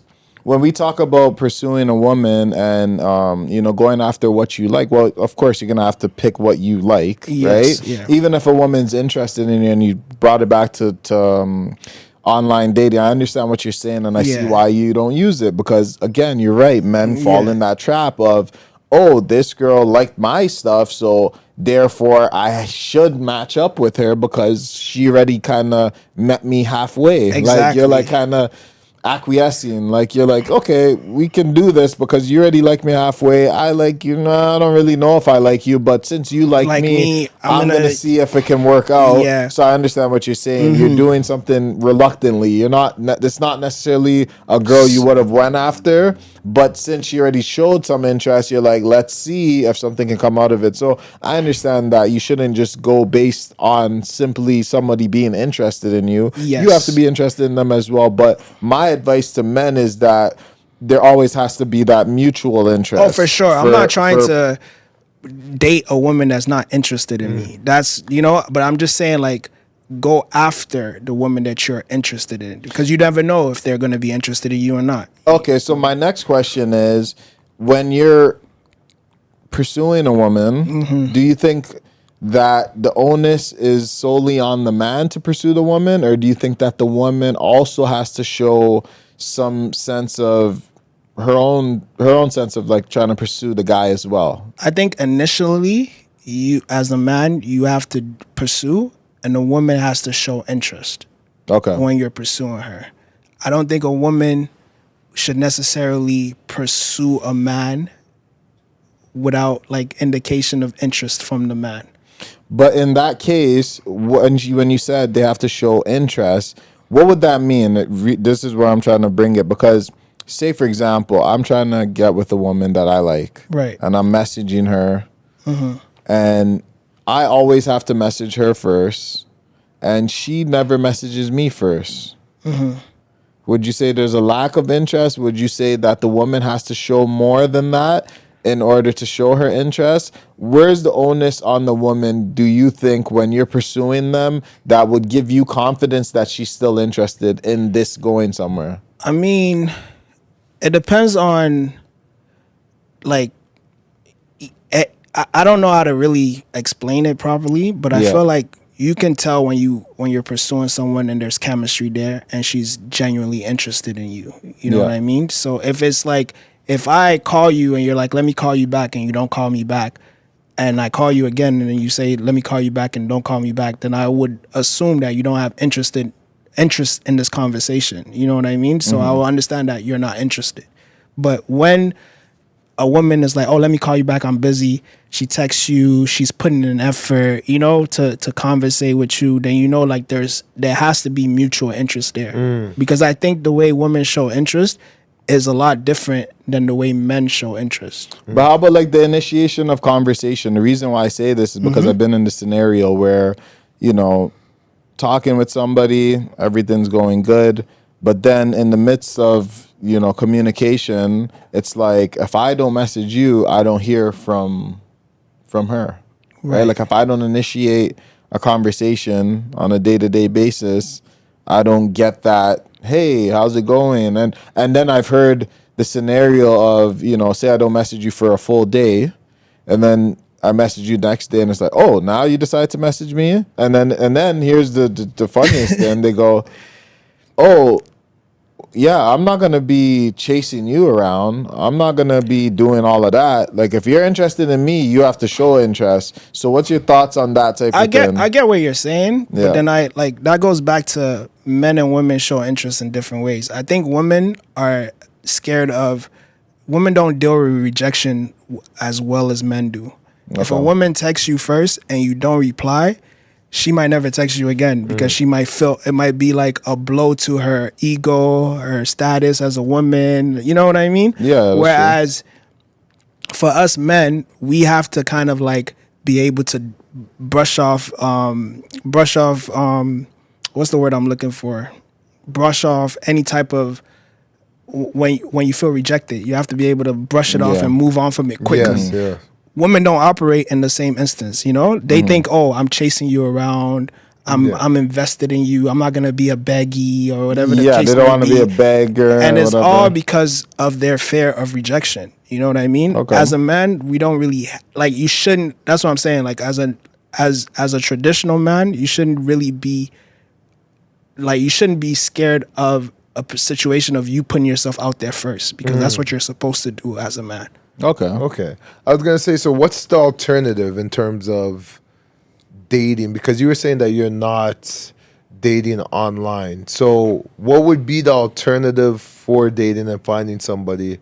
Speaker 1: when we talk about pursuing a woman and going after what you like, well, of course you're gonna have to pick what you like,
Speaker 3: Yes,
Speaker 1: right?
Speaker 3: yeah.
Speaker 1: Even if a woman's interested in you and you brought it back to online dating, I understand what you're saying, and I see
Speaker 3: Yeah.
Speaker 1: why you don't use it, because again, you're right, men fall
Speaker 3: Yeah.
Speaker 1: in that trap of, oh, this girl liked my stuff, so therefore I should match up with her because she already kind of met me halfway. Like, you're like
Speaker 3: Exactly.
Speaker 1: kind of acquiescing, like you're like, okay, we can do this because you already like me halfway. I like you. No, I don't really know if I like you, but since you like
Speaker 3: Like
Speaker 1: me,
Speaker 3: me,
Speaker 1: I'm gonna see if it can work out.
Speaker 3: Yeah.
Speaker 1: So I understand what you're saying. You're doing something reluctantly. You're not. It's not necessarily a girl you would have went after, but since you already showed some interest, you're like, let's see if something can come out of it. So I understand that you shouldn't just go based on simply somebody being interested in you.
Speaker 3: Yes.
Speaker 1: You have to be interested in them as well. But my advice to men is that there always has to be that mutual interest.
Speaker 3: Oh, for sure. I'm not trying to date a woman that's not interested in me. That's, but I'm just saying, like, go after the woman that you're interested in, because you never know if they're going to be interested in you or not.
Speaker 1: Okay, so my next question is, when you're pursuing a woman, do you think that the onus is solely on the man to pursue the woman, or do you think that the woman also has to show some sense of her own sense of like trying to pursue the guy as well?
Speaker 3: I think initially, you as a man, you have to pursue, and the woman has to show interest
Speaker 1: Okay.
Speaker 3: when you're pursuing her. I don't think a woman should necessarily pursue a man without like indication of interest from the man.
Speaker 1: But in that case, when you said they have to show interest, what would that mean? This is where I'm trying to bring it, because say, for example, I'm trying to get with a woman that I like.
Speaker 3: Right.
Speaker 1: And I'm messaging her. And I always have to message her first. And she never messages me first. Would you say there's a lack of interest? Would you say that the woman has to show more than that in order to show her interest? Where's the onus on the woman, do you think, when you're pursuing them, that would give you confidence that she's still interested in this going somewhere?
Speaker 3: I mean, it depends on, like, I don't know how to really explain it properly, but I feel like you can tell when you're pursuing someone and there's chemistry there and she's genuinely interested in you. You know what I mean? So if it's like, if I call you and you're like, let me call you back, and you don't call me back, and I call you again and then you say, let me call you back, and don't call me back, then I would assume that you don't have interest in this conversation. You know what I mean? So I will understand that you're not interested. But when a woman is like, oh, let me call you back, I'm busy, she texts you, she's putting in an effort, to conversate with you, then like there has to be mutual interest there. Because I think the way women show interest is a lot different than the way men show interest.
Speaker 1: But how about like the initiation of conversation? The reason why I say this is because I've been in the scenario where, talking with somebody, everything's going good, but then in the midst of communication, it's like, if I don't message you, I don't hear from her, right? Like, if I don't initiate a conversation on a day-to-day basis, I don't get that, hey, how's it going? And then I've heard the scenario of, say I don't message you for a full day, and then I message you next day, and it's like, oh, now you decide to message me? And then here's the funniest thing. They go, oh, yeah, I'm not going to be chasing you around. I'm not going to be doing all of that. Like, if you're interested in me, you have to show interest. So what's your thoughts on that type of thing?
Speaker 3: I get what you're saying, but then that goes back to men and women show interest in different ways. I think women are scared of, women don't deal with rejection as well as men do. Okay. If a woman texts you first and you don't reply, she might never text you again because she might feel it might be like a blow to her ego, her status as a woman. You know what I mean?
Speaker 1: Yeah.
Speaker 3: Whereas for us men, we have to kind of like be able to brush off what's the word I'm looking for? Brush off any type of, when you feel rejected, you have to be able to brush it off and move on from it quickly.
Speaker 2: Yes, yeah.
Speaker 3: Women don't operate in the same instance, They think, oh, I'm chasing you around, I'm invested in you. I'm not gonna be a beggy or whatever the
Speaker 1: Yeah,
Speaker 3: case
Speaker 1: they don't
Speaker 3: may
Speaker 1: want to be a beggar.
Speaker 3: and it's
Speaker 1: whatever.
Speaker 3: all because of their fear of rejection. You know what I mean?
Speaker 1: Okay.
Speaker 3: As a man, we don't really like. You shouldn't. That's what I'm saying. Like as a traditional man, you shouldn't really be like you shouldn't be scared of a situation of you putting yourself out there first because that's what you're supposed to do as a man.
Speaker 1: Okay.
Speaker 2: Okay. I was gonna say, so what's the alternative in terms of dating? Because you were saying that you're not dating online. So what would be the alternative for dating and finding somebody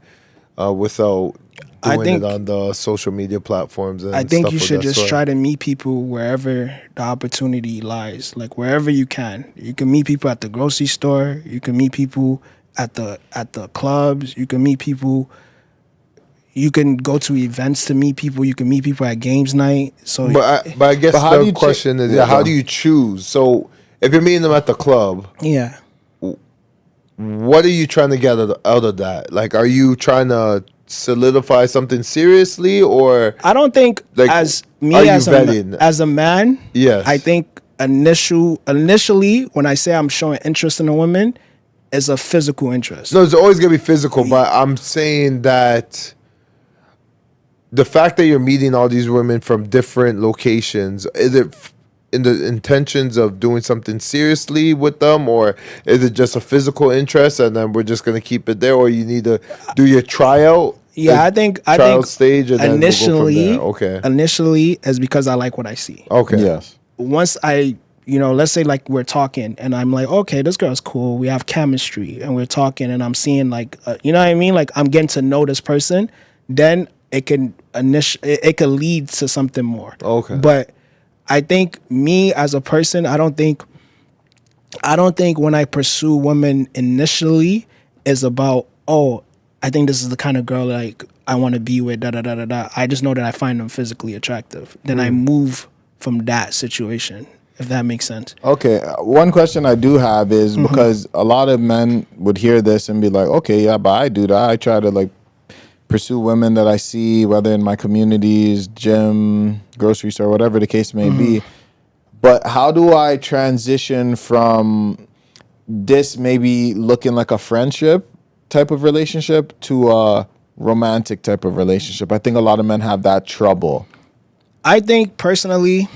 Speaker 2: without
Speaker 3: I
Speaker 2: doing
Speaker 3: think-
Speaker 2: it on the social media platforms and
Speaker 3: I think
Speaker 2: stuff
Speaker 3: you
Speaker 2: of
Speaker 3: should
Speaker 2: that
Speaker 3: just
Speaker 2: sort?
Speaker 3: try to meet people wherever the opportunity lies, like wherever you can. You can meet people at the grocery store. You can meet people at the clubs. You can meet people. You can go to events to meet people. You can meet people at games night. So
Speaker 2: But I guess
Speaker 1: But how do
Speaker 2: the
Speaker 1: you
Speaker 2: question is,
Speaker 1: yeah,
Speaker 2: how
Speaker 1: go
Speaker 2: do
Speaker 1: on.
Speaker 2: you choose? So if you're meeting them at the club,
Speaker 3: yeah,
Speaker 2: what are you trying to get out of that? Like, are you trying to solidify something seriously, or
Speaker 3: I don't think
Speaker 2: like,
Speaker 3: as
Speaker 2: are
Speaker 3: me
Speaker 2: you
Speaker 3: as
Speaker 2: vetting?
Speaker 3: as a man.
Speaker 2: Yes.
Speaker 3: I think initially when I say I'm showing interest in a woman, is a physical interest.
Speaker 2: No, it's always gonna be physical, but I'm saying that the fact that you're meeting all these women from different locations, is it in the intentions of doing something seriously with them, or is it just a physical interest and then we're just gonna keep it there, or you need to do your tryout?
Speaker 3: Yeah, I think
Speaker 2: stage and then we'll go from
Speaker 3: initially,
Speaker 2: there. Okay.
Speaker 3: initially is because I like what I see.
Speaker 2: Okay.
Speaker 1: Yes.
Speaker 3: Once I, let's say like we're talking and I'm like, okay, this girl's cool. We have chemistry and we're talking and I'm seeing like, you know what I mean? Like I'm getting to know this person. Then it can it can lead to something more.
Speaker 2: Okay.
Speaker 3: But I think me as a person, I don't think when I pursue women initially is about, oh, I think this is the kind of girl like I want to be with, da da da da da. I just know that I find them physically attractive. Then I move from that situation, if that makes sense.
Speaker 1: Okay. One question I do have is because a lot of men would hear this and be like, okay, yeah, but I do that. I try to like pursue women that I see, whether in my communities, gym, grocery store, whatever the case may be. But how do I transition from this maybe looking like a friendship type of relationship to a romantic type of relationship? I think a lot of men have that trouble.
Speaker 3: I think personally,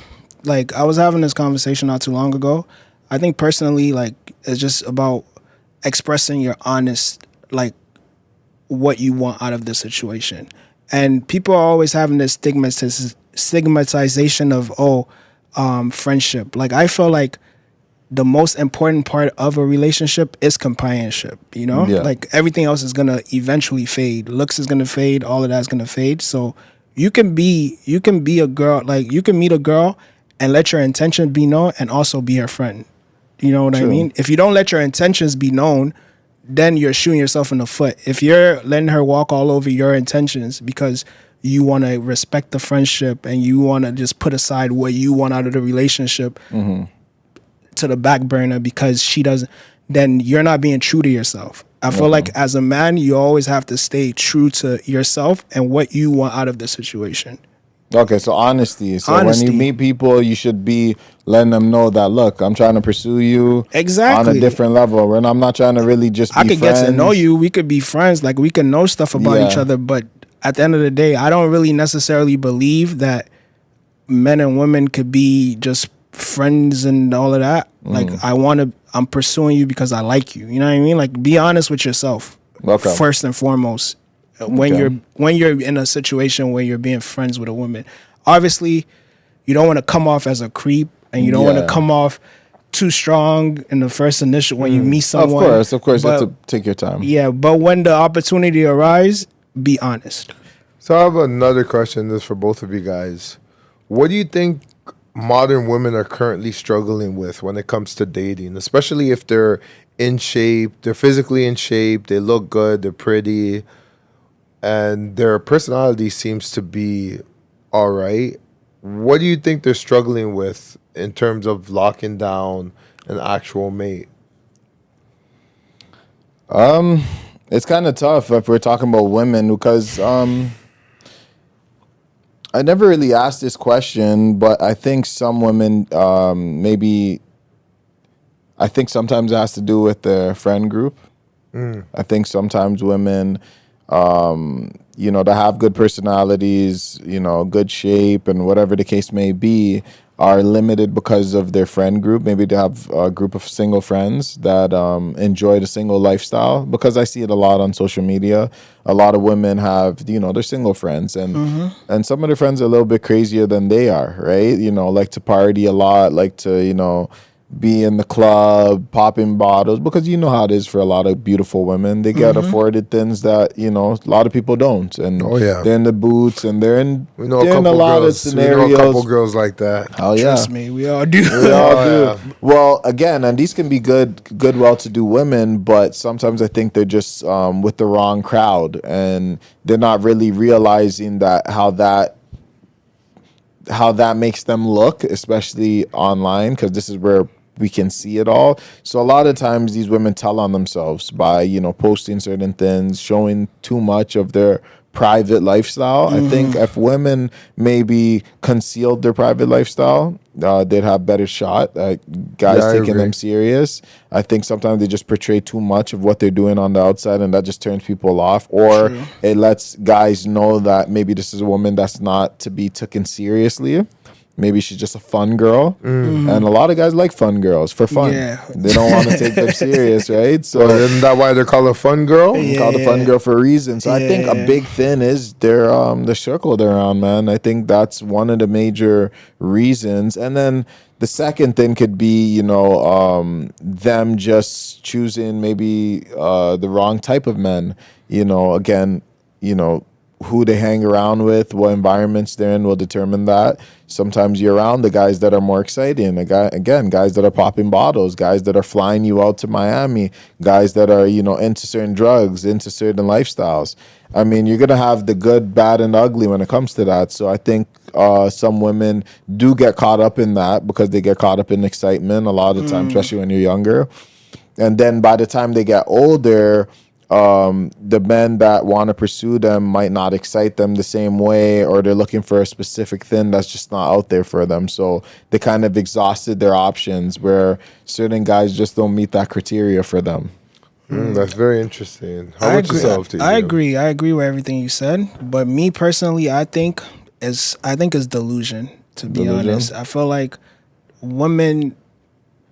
Speaker 3: like I was having this conversation not too long ago. I think personally, like it's just about expressing your honest, like what you want out of the situation. And people are always having this stigmatization of friendship. Like I feel like the most important part of a relationship is companionship,
Speaker 1: Yeah.
Speaker 3: Like everything else is gonna eventually fade. Looks is gonna fade, all of that's gonna fade. So you can be a girl, like you can meet a girl and let your intention be known and also be her friend. You know what I
Speaker 1: True.
Speaker 3: mean? If you don't let your intentions be known, then you're shooting yourself in the foot. If you're letting her walk all over your intentions because you want to respect the friendship and you want to just put aside what you want out of the relationship to the back burner because she doesn't, then you're not being true to yourself. I feel like as a man, you always have to stay true to yourself and what you want out of the situation.
Speaker 1: Okay, so honesty. So when
Speaker 3: Honesty.
Speaker 1: you meet people, you should be letting them know that, look, I'm trying to pursue you on
Speaker 3: Exactly.
Speaker 1: a different level. And I'm not trying to really just be
Speaker 3: I could
Speaker 1: friends.
Speaker 3: get to know you. We could be friends. Like we can know stuff about each
Speaker 1: Yeah.
Speaker 3: other. But at the end of the day, I don't really necessarily believe that men and women could be just friends and all of that. Like I'm pursuing you because I like you. You know what I mean? Like be honest with yourself
Speaker 1: Okay.
Speaker 3: first and foremost. When
Speaker 1: Okay.
Speaker 3: you're in a situation where you're being friends with a woman, obviously you don't want to come off as a creep and you don't want to
Speaker 1: Yeah.
Speaker 3: come off too strong in the first initial when you meet someone.
Speaker 1: Of course, you have
Speaker 3: But-
Speaker 1: to take your time.
Speaker 3: yeah, but when the opportunity arises, be honest.
Speaker 2: So I have another question. This for both of you guys. What do you think modern women are currently struggling with when it comes to dating, especially if they're in shape, they're physically in shape, they look good, they're pretty, and their personality seems to be all right? What do you think they're struggling with in terms of locking down an actual mate?
Speaker 1: It's kind of tough if we're talking about women because I never really asked this question, but I think some women maybe. I think sometimes it has to do with their friend group. I think sometimes women, that have good personalities, good shape, and whatever the case may be, are limited because of their friend group. Maybe they have a group of single friends that enjoy the single lifestyle. Because I see it a lot on social media. A lot of women have, their single friends, and some of their friends are a little bit crazier than they are, right? Like to party a lot, like to, be in the club, popping bottles, because you know how it is for a lot of beautiful women. They get afforded things that, a lot of people don't. And they're in the boots and they're in
Speaker 2: We know a
Speaker 1: a
Speaker 2: couple
Speaker 1: lot
Speaker 2: girls.
Speaker 1: of scenarios.
Speaker 2: We know a couple girls like that.
Speaker 1: Oh yeah.
Speaker 3: Trust me, we all do.
Speaker 1: We all do. Well, again, and these can be good, well-to-do women, but sometimes I think they're just with the wrong crowd, and they're not really realizing that how that makes them look, especially online, because this is where we can see it all. So a lot of times these women tell on themselves by, posting certain things, showing too much of their private lifestyle. I think if women maybe concealed their private lifestyle, they'd have better shot at guys taking them serious. I think sometimes they just portray too much of what they're doing on the outside, and that just turns people off, or it lets guys know that maybe this is a woman that's not to be taken seriously. Maybe she's just a fun girl, and a lot of guys like fun girls for fun. Yeah. They don't want to take them serious, right? So
Speaker 2: isn't that why they're called a fun girl?
Speaker 1: Called a fun girl for a reason. So I think a big thing is the circle they're on, man. I think that's one of the major reasons. And then the second thing could be, them just choosing maybe the wrong type of men. Again, who they hang around with, what environments they're in will determine that. Sometimes you're around the guys that are more exciting. Guys that are popping bottles, guys that are flying you out to Miami, guys that are, into certain drugs, into certain lifestyles. I mean, you're going to have the good, bad, and ugly when it comes to that. So I think some women do get caught up in that because they get caught up in excitement a lot of the time, especially when you're younger. And then by the time they get older, the men that want to pursue them might not excite them the same way, or they're looking for a specific thing that's just not out there for them. So they kind of exhausted their options, where certain guys just don't meet that criteria for them.
Speaker 2: That's very interesting. How about yourself, TJ?
Speaker 3: I agree. I agree with everything you said. But me personally, I think it's delusion, to be honest. I feel like women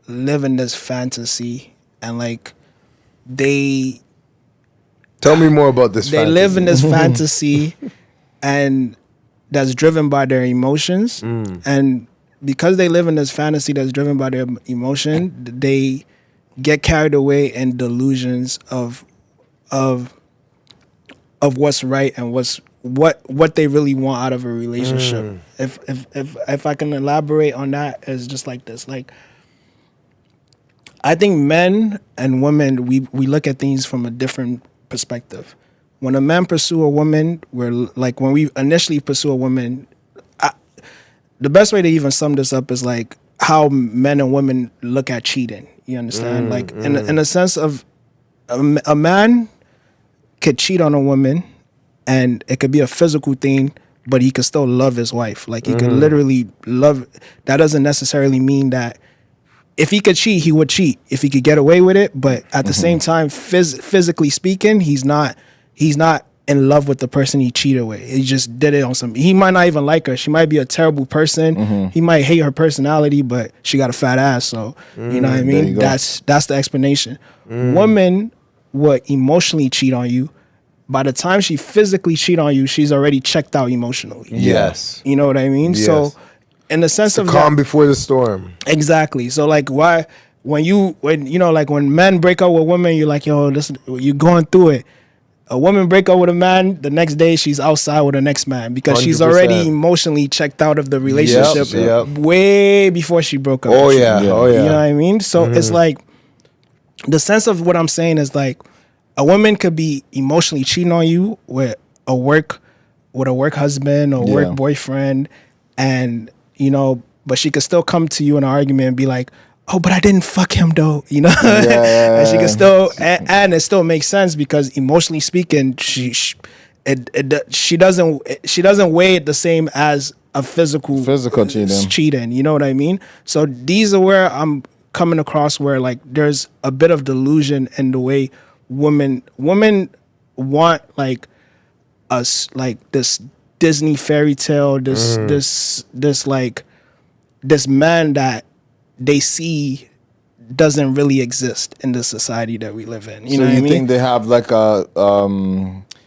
Speaker 3: live in this fantasy, and like they...
Speaker 2: Tell me more about this fantasy.
Speaker 3: They live in this fantasy, and that's driven by their emotions. And because they live in this fantasy that's driven by their emotion, they get carried away in delusions of what's right and what they really want out of a relationship. If I can elaborate on that, it's just like this. Like, I think men and women, we look at things from a different perspective. When a man pursue a woman, when we initially pursue a woman, the best way to even sum this up is like how men and women look at cheating. You understand? In a sense of a man could cheat on a woman, and it could be a physical thing, but he could still love his wife. Like, he could literally love. That doesn't necessarily mean that if he could cheat, he would cheat. If he could get away with it, but at the same time, physically speaking, he's not in love with the person he cheated with. He just did it on some. He might not even like her. She might be a terrible person. He might hate her personality, but she got a fat ass. So you know what I mean. That's the explanation. Women would emotionally cheat on you. By the time she physically cheat on you, she's already checked out emotionally.
Speaker 2: Yes.
Speaker 3: You know what I mean? Yes. So in the sense
Speaker 2: it's
Speaker 3: of
Speaker 2: the calm before the storm.
Speaker 3: Exactly. So like, when men break up with women, you're like, yo, you're going through it. A woman break up with a man, the next day she's outside with the next man because 100%. She's already emotionally checked out of the relationship way before she broke up.
Speaker 2: Oh yeah.
Speaker 3: You know what I mean? So it's like, the sense of what I'm saying is like, a woman could be emotionally cheating on you with a work husband or work boyfriend, and but she could still come to you in an argument and be like, oh, but I didn't fuck him though, and she can still, and it still makes sense because emotionally speaking, she doesn't weigh it the same as a physical cheating. You know what I mean? So these are where I'm coming across where like there's a bit of delusion in the way women want like us like this Disney fairy tale, this man that they see doesn't really exist in the society that we live in. You know what I mean?
Speaker 1: Think they have like a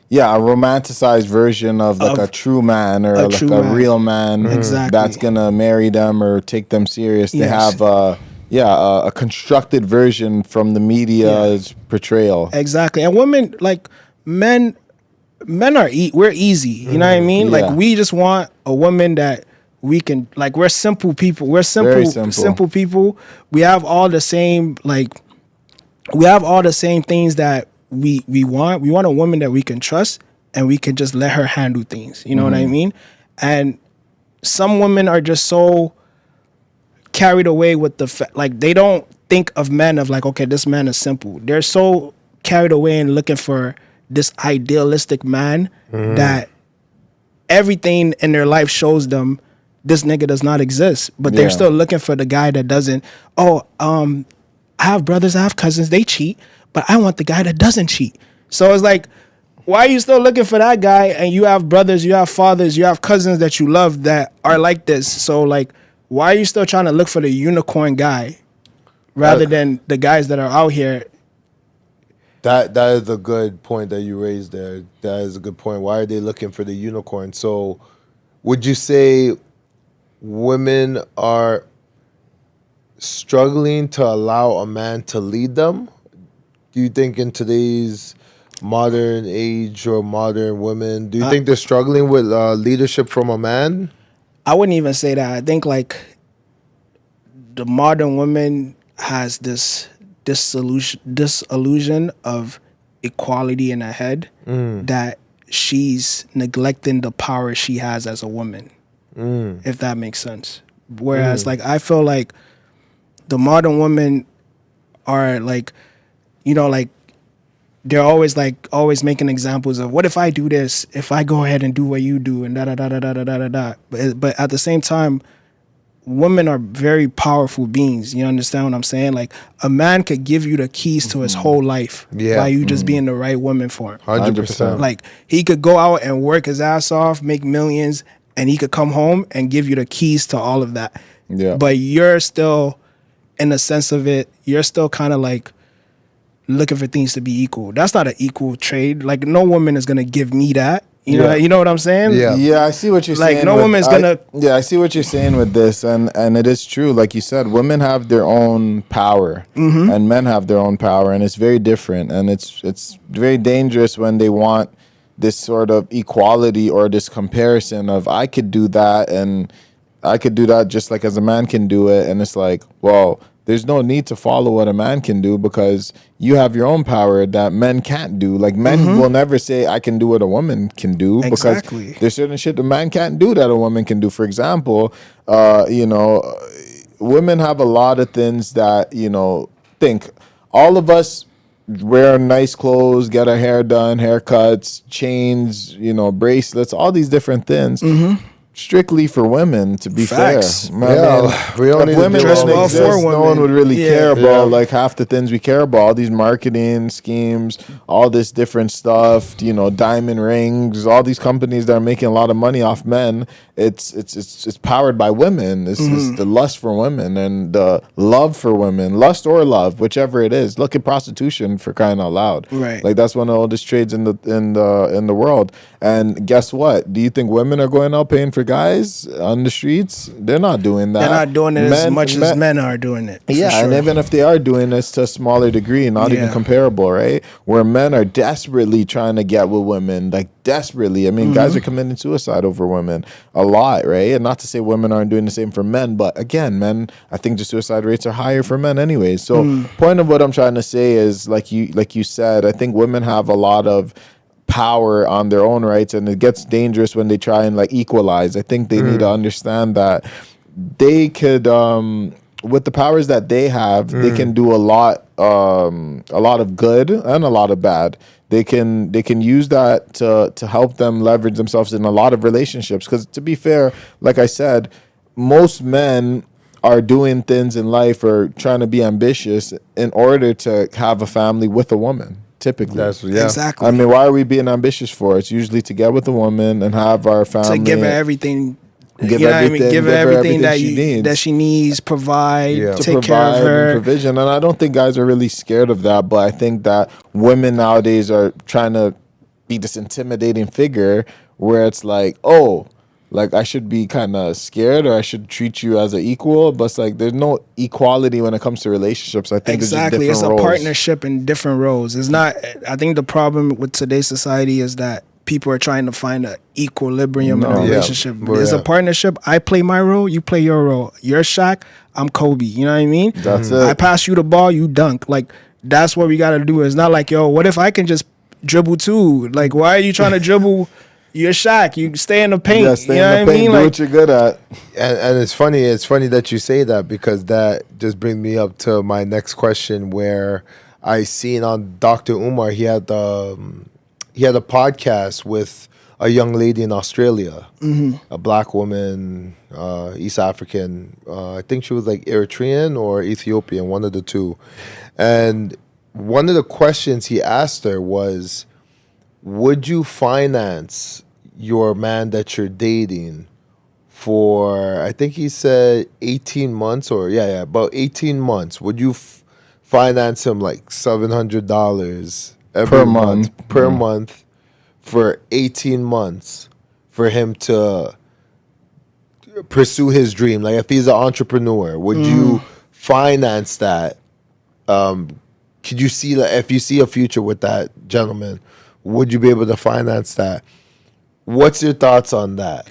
Speaker 1: romanticized version of like a true man or like a real man that's gonna marry them or take them serious. They have a constructed version from the media's portrayal.
Speaker 3: Exactly. And women, like men are we're easy. You know what I mean?
Speaker 1: Yeah.
Speaker 3: Like we just want a woman that we can, like, we're simple people. We're simple people. We have all the same things that we want. We want a woman that we can trust and we can just let her handle things. You know what I mean? And some women are just so carried away with like they don't think of men of like, okay, this man is simple. They're so carried away and looking for this idealistic man that everything in their life shows them this nigga does not exist, but they're still looking for the guy that doesn't. I have brothers, I have cousins, they cheat, but I want the guy that doesn't cheat. So it's like, why are you still looking for that guy? And you have brothers, you have fathers, you have cousins that you love that are like this. So like, why are you still trying to look for the unicorn guy rather than the guys that are out here?
Speaker 2: That is a good point that you raised there. That is a good point. Why are they looking for the unicorn? So would you say women are struggling to allow a man to lead them? Do you think in today's modern age or modern women, do you think they're struggling with leadership from a man?
Speaker 3: I wouldn't even say that. I think like the modern woman has this illusion of equality in her head that she's neglecting the power she has as a woman. If that makes sense. Whereas like I feel like the modern women are like, you know, like they're always making examples of what if I do this, if I go ahead and do what you do and da da da da da da da da. But at the same time, women are very powerful beings. You understand what I'm saying? Like a man could give you the keys to his whole life by you just being the right woman for him.
Speaker 2: 100%.
Speaker 3: Like he could go out and work his ass off, make millions, and he could come home and give you the keys to all of that.
Speaker 1: Yeah.
Speaker 3: But you're still, in the sense of it, you're still kind of like looking for things to be equal. That's not an equal trade. Like no woman is gonna give me that. You know what I'm saying?
Speaker 1: Yeah, I see what you're saying.
Speaker 3: Like no woman's gonna.
Speaker 1: Yeah, I see what you're saying with this, and it is true. Like you said, women have their own power, and men have their own power, and it's very different, and it's very dangerous when they want this sort of equality or this comparison of I could do that and I could do that just like as a man can do it, and it's like, well, there's no need to follow what a man can do because you have your own power that men can't do. Like men will never say I can do what a woman can do because there's certain shit a man can't do that a woman can do. For example, women have a lot of things that, think all of us wear nice clothes, get our hair done, haircuts, chains, bracelets, all these different things. Strictly for women, to be
Speaker 3: Facts.
Speaker 1: fair. We only women
Speaker 3: dress well
Speaker 1: exist,
Speaker 3: for women.
Speaker 1: No one would really care about like half the things we care about. All these marketing schemes, all this different stuff. Diamond rings. All these companies that are making a lot of money off men. It's powered by women. It's the lust for women and the love for women, lust or love, whichever it is. Look at prostitution, for crying out loud.
Speaker 3: Right.
Speaker 1: Like that's one of the oldest trades in the world. And guess what? Do you think women are going out paying for guys on the streets? They're not doing that.
Speaker 3: They're not doing it as much as men are doing it.
Speaker 1: Yeah,
Speaker 3: sure.
Speaker 1: And even if they are doing this to a smaller degree, not even comparable, right? Where men are desperately trying to get with women, like desperately. I mean, guys are committing suicide over women a lot, right? And not to say women aren't doing the same for men, but again, men, I think the suicide rates are higher for men anyway. So point of what I'm trying to say is, like you said, I think women have a lot of power on their own rights, and it gets dangerous when they try and like equalize. I think they need to understand that they could with the powers that they have, they can do a lot of good and a lot of bad. They can use that to help them leverage themselves in a lot of relationships. Because to be fair, like I said, most men are doing things in life or trying to be ambitious in order to have a family with a woman. Typically,
Speaker 3: Exactly.
Speaker 1: I mean, why are we being ambitious for? It's usually to get with a woman and have our family.
Speaker 3: To give her everything.
Speaker 1: Give her everything
Speaker 3: that she needs, provide,
Speaker 1: to
Speaker 3: take
Speaker 1: provide
Speaker 3: care of her.
Speaker 1: and provision. And I don't think guys are really scared of that, but I think that women nowadays are trying to be this intimidating figure where it's like, oh, like I should be kind of scared or I should treat you as an equal, but it's like there's no equality when it comes to relationships. I think
Speaker 3: exactly,
Speaker 1: it's
Speaker 3: a
Speaker 1: roles.
Speaker 3: partnership in different roles. It's not. I think the problem with today's society is that people are trying to find an equilibrium in a relationship. It's a partnership. I play my role, you play your role. You're Shaq, I'm Kobe. You know what I mean?
Speaker 1: That's it.
Speaker 3: I pass you the ball, you dunk. Like that's what we got to do. It's not like, yo, what if I can just dribble too? Like, why are you trying to dribble? You're Shaq. You stay in the paint.
Speaker 1: Yeah, stay
Speaker 3: you know
Speaker 1: in the paint. Do
Speaker 3: like,
Speaker 1: what you're good at.
Speaker 2: And it's funny. It's funny that you say that because that just brings me up to my next question. Where I seen on Dr. Umar, he had a podcast with a young lady in Australia, a black woman, East African. I think she was like Eritrean or Ethiopian, one of the two. And one of the questions he asked her was, would you finance your man that you're dating for, I think he said 18 months or about 18 months. Would you finance him like $700
Speaker 1: Per month.
Speaker 2: per month for 18 months for him to pursue his dream? Like if he's an entrepreneur, would you finance that? Could you see that if you see a future with that gentleman? Would you be able to finance that? What's your thoughts on that?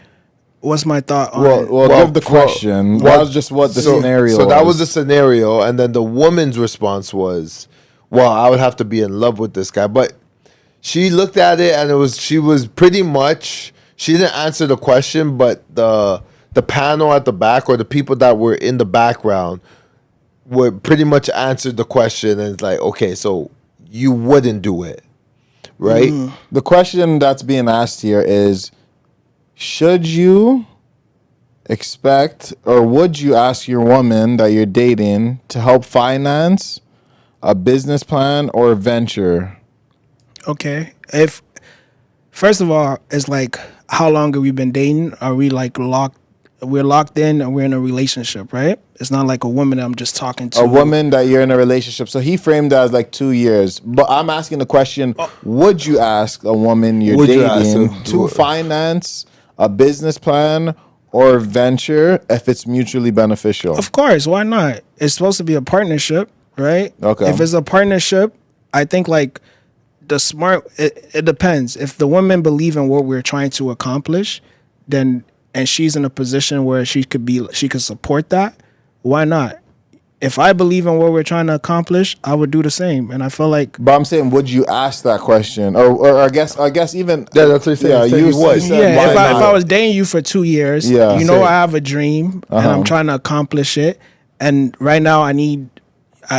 Speaker 3: What's my thought on it?
Speaker 1: Well, give the question. That was just what the scenario was.
Speaker 2: So that was the scenario, and then the woman's response was, well, I would have to be in love with this guy. But she looked at it, and she was pretty much, she didn't answer the question, but the panel at the back or the people that were in the background were pretty much answered the question, and it's like, okay, so you wouldn't do it. Right?
Speaker 1: The question that's being asked here is, should you expect or would you ask your woman that you're dating to help finance a business plan or a venture?
Speaker 3: Okay. If first of all, it's like how long have we been dating? Are we like locked? We're locked in and we're in a relationship, right? It's not like a woman that I'm just talking to.
Speaker 1: A woman that you're in a relationship. So he framed that as like 2 years. But I'm asking the question, would you ask a woman you're dating to finance a business plan or venture if it's mutually beneficial?
Speaker 3: Of course, why not? It's supposed to be a partnership, right?
Speaker 1: Okay.
Speaker 3: If it's a partnership, I think like it depends. If the women believe in what we're trying to accomplish, then and she's in a position where she could support that, why not? If I believe in what we're trying to accomplish, I would do the same. And I feel like,
Speaker 1: but I'm saying, would you ask that question, or I guess even
Speaker 2: that's what you're saying.
Speaker 1: Yeah, you would.
Speaker 3: Yeah, if I was dating you for 2 years,
Speaker 1: Yeah.
Speaker 3: you know, I have a dream and I'm trying to accomplish it. And right now, I need,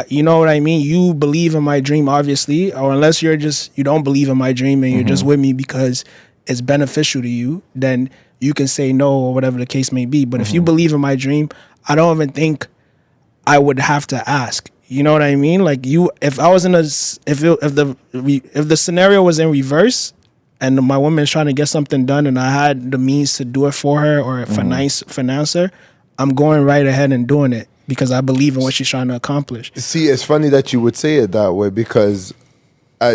Speaker 3: you know what I mean? You believe in my dream, obviously, or unless you don't believe in my dream and you're just with me because it's beneficial to you, then you can say no or whatever the case may be. But if you believe in my dream, I don't even think I would have to ask. You know what I mean? Like if I was in if the scenario was in reverse and my woman is trying to get something done and I had the means to do it for her or finance her, I'm going right ahead and doing it because I believe in what she's trying to accomplish.
Speaker 2: See, it's funny that you would say it that way because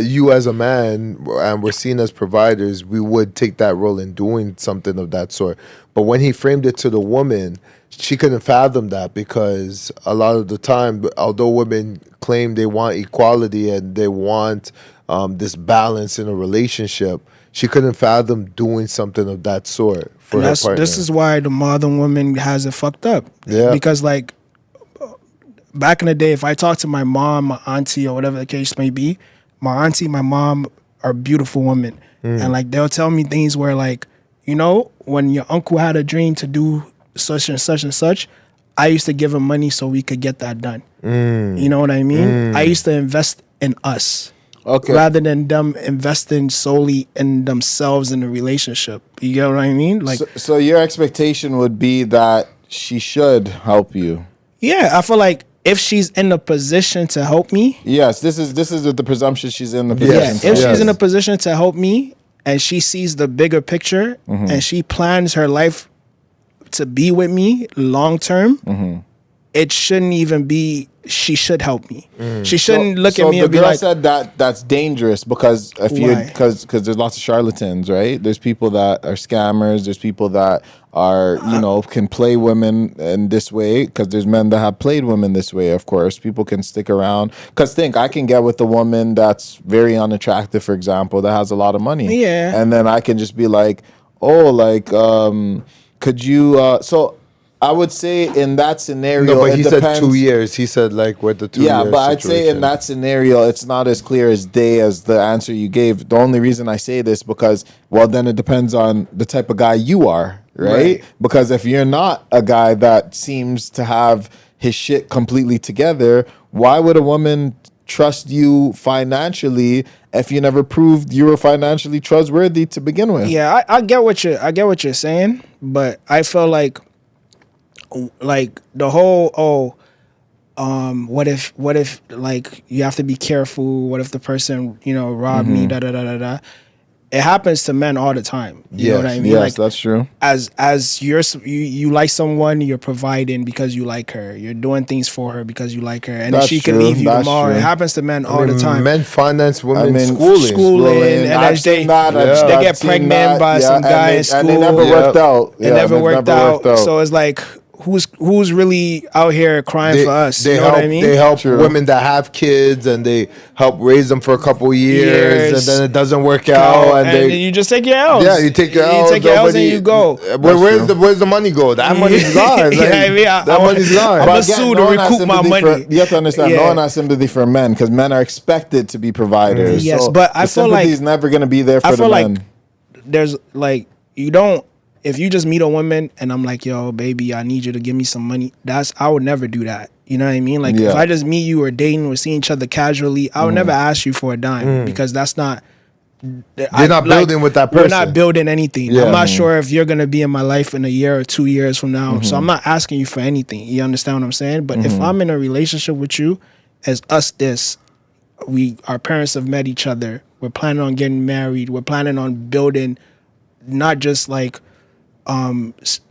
Speaker 2: you as a man, and we're seen as providers, we would take that role in doing something of that sort. But when he framed it to the woman, she couldn't fathom that because a lot of the time, although women claim they want equality and they want this balance in a relationship, she couldn't fathom doing something of that sort for her partner.
Speaker 3: This is why the modern woman has it fucked up.
Speaker 2: Yeah.
Speaker 3: Because like back in the day, if I talk to my mom, my auntie, or whatever the case may be, my auntie, my mom are beautiful women. And like they'll tell me things where like, you know, when your uncle had a dream to do such and such and such, I used to give him money so we could get that done. You know what I mean? I used to invest in us.
Speaker 1: Okay.
Speaker 3: Rather than them investing solely in themselves in the relationship. You get what I mean? Like,
Speaker 1: so your expectation would be that she should help you.
Speaker 3: yeah, I feel like if she's in a position to help me.
Speaker 1: Yes, this is the presumption she's in the position.
Speaker 3: Yeah, if she's in a position to help me and she sees the bigger picture and she plans her life to be with me long term, it shouldn't even be. She should help me. She shouldn't look at me and be like,
Speaker 1: said that's dangerous because because there's lots of charlatans, right? There's people that are scammers. There's people that are can play women in this way because there's men that have played women this way. Of course, people can stick around because I can get with a woman that's very unattractive, for example, that has a lot of money.
Speaker 3: Yeah,
Speaker 1: and then I can just be like, oh, like could you so. I would say in that scenario,
Speaker 2: no, but he said 2 years. He said like with the 2 years.
Speaker 1: Yeah, but I'd say in that scenario, it's not as clear as day as the answer you gave. The only reason I say this because, well, then it depends on the type of guy you are, right? Because if you're not a guy that seems to have his shit completely together, why would a woman trust you financially if you never proved you were financially trustworthy to begin with?
Speaker 3: Yeah, I get what you're saying, but I feel like the whole what if like you have to be careful, what if the person robbed me, da da da da da. It happens to men all the time. You know what I mean?
Speaker 1: Yes,
Speaker 3: like,
Speaker 1: that's true.
Speaker 3: As you like someone, you're providing because you like her. You're doing things for her because you like her, and then she can leave you tomorrow. It happens to men all the time.
Speaker 2: Men finance women schooling,
Speaker 3: and they get pregnant by some guy in school,
Speaker 1: and it never worked out.
Speaker 3: It never worked out. So it's like, who's really out here crying for us? You know what I mean?
Speaker 2: They help women that have kids and they help raise them for a couple years and then it doesn't work out and
Speaker 3: then you just take your L's.
Speaker 2: Yeah, you take your L's.
Speaker 3: You take your L's and you go.
Speaker 2: Where's the money go? That money's gone.
Speaker 3: You know what I mean? That
Speaker 2: money's gone.
Speaker 3: I'm a sue to recoup my money.
Speaker 1: You have to understand, no one has sympathy for men because men are expected to be providers.
Speaker 3: Yes,
Speaker 1: so
Speaker 3: but I feel like
Speaker 1: sympathy is never going to be there for the men.
Speaker 3: I feel like there's like you don't. If you just meet a woman and I'm like, yo, baby, I need you to give me some money, I would never do that. You know what I mean? Like if I just meet you or dating or seeing each other casually, I would never ask you for a dime because that's not.
Speaker 2: You're not building with that person.
Speaker 3: We're not building anything. Yeah. I'm not sure if you're gonna be in my life in a year or 2 years from now. So I'm not asking you for anything. You understand what I'm saying? But if I'm in a relationship with you, as us our parents have met each other. We're planning on getting married. We're planning on building not just like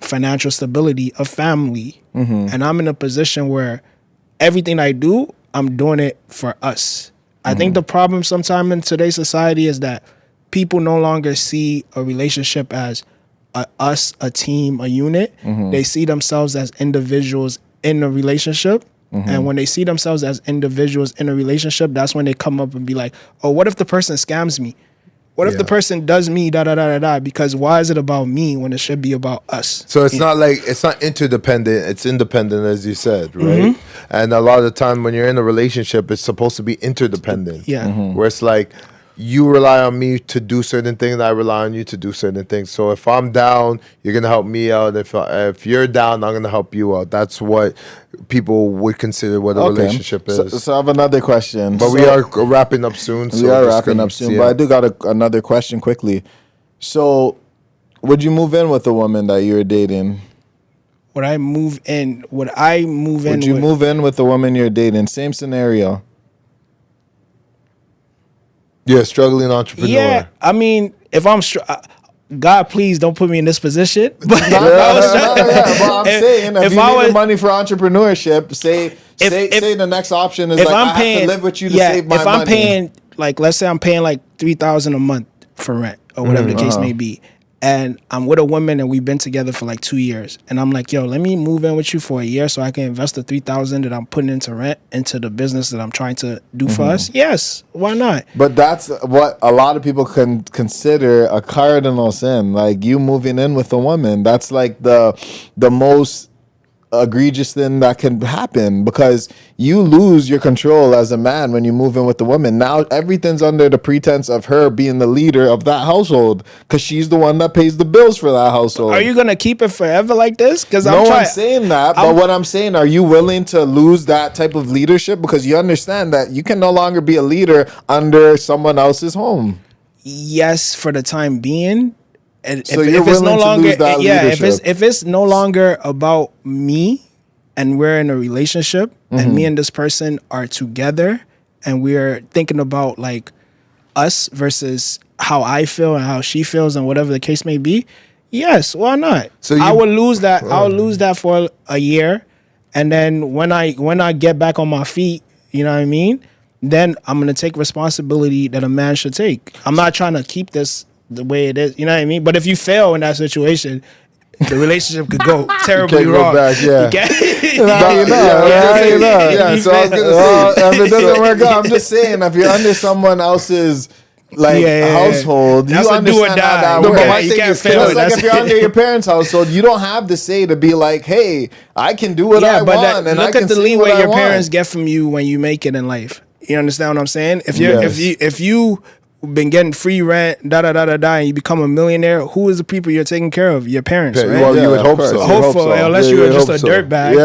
Speaker 3: financial stability, a family. And I'm in a position where everything I do, I'm doing it for us. I think the problem sometime in today's society is that people no longer see a relationship as a team, a unit. They see themselves as individuals in a relationship. And when they see themselves as individuals in a relationship, that's when they come up and be like, oh, what if the person scams me? What if the person does me, da da da da da? Because why is it about me when it should be about us?
Speaker 2: So it's not interdependent. It's independent, as you said, right? And a lot of the time when you're in a relationship, it's supposed to be interdependent.
Speaker 3: Yeah.
Speaker 2: Where it's like you rely on me to do certain things, I rely on you to do certain things. So if I'm down, you're gonna help me out. If you're down, I'm gonna help you out. That's what people would consider what a relationship is.
Speaker 1: So I have another question.
Speaker 2: But we are wrapping up soon.
Speaker 1: We are wrapping up soon. But I do got another question quickly. So would you move in with a woman that you're dating?
Speaker 3: Would I move in? Would you
Speaker 1: move in with the woman you're dating? Same scenario.
Speaker 2: Yeah, struggling entrepreneur.
Speaker 3: Yeah, I mean, if I'm God, please don't put me in this position. But
Speaker 1: I'm saying if you need the money for entrepreneurship, say the next option is I have to live with you to save my money.
Speaker 3: If I'm paying, like, let's say I'm paying like $3,000 a month for rent or whatever the case may be, and I'm with a woman and we've been together for like 2 years, and I'm like, yo, let me move in with you for a year so I can invest the $3,000 that I'm putting into rent into the business that I'm trying to do for us. Yes, why not?
Speaker 1: But that's what a lot of people can consider a cardinal sin. Like you moving in with a woman, that's like the most egregious thing that can happen, because you lose your control as a man when you move in with the woman. Now everything's under the pretense of her being the leader of that household, because she's the one that pays the bills for that household.
Speaker 3: Are you gonna keep it forever like this? Because
Speaker 1: I'm saying that, but what I'm saying, are you willing to lose that type of leadership because you understand that you can no longer be a leader under someone else's home?
Speaker 3: Yes, for the time being. And
Speaker 1: so if it's no longer,
Speaker 3: if it's no longer about me, and we're in a relationship, and me and this person are together, and we're thinking about like us versus how I feel and how she feels, and whatever the case may be. Yes, why not? So I will lose that. I'll lose that for a year, and then when I get back on my feet, you know what I mean? Then I'm gonna take responsibility that a man should take. I'm not trying to keep this the way it is, you know what I mean? But if you fail in that situation, the relationship could go terribly wrong.
Speaker 2: Go back, yeah.
Speaker 1: So I was gonna say, if it doesn't work out, I'm just saying, if you're under someone else's household,
Speaker 3: that's
Speaker 1: you understand how that works.
Speaker 3: You can't fail.
Speaker 1: It's like if you're under your parents' household, you don't have the say to be like, hey, I can do what I want, and
Speaker 3: look at the leeway your parents get from you when you make it in life. You understand what I'm saying? If you been getting free rent, and you become a millionaire, who is the people you're taking care of? Your parents, right?
Speaker 2: Well, you would hope so.
Speaker 3: Hopeful, unless you were just a dirtbag.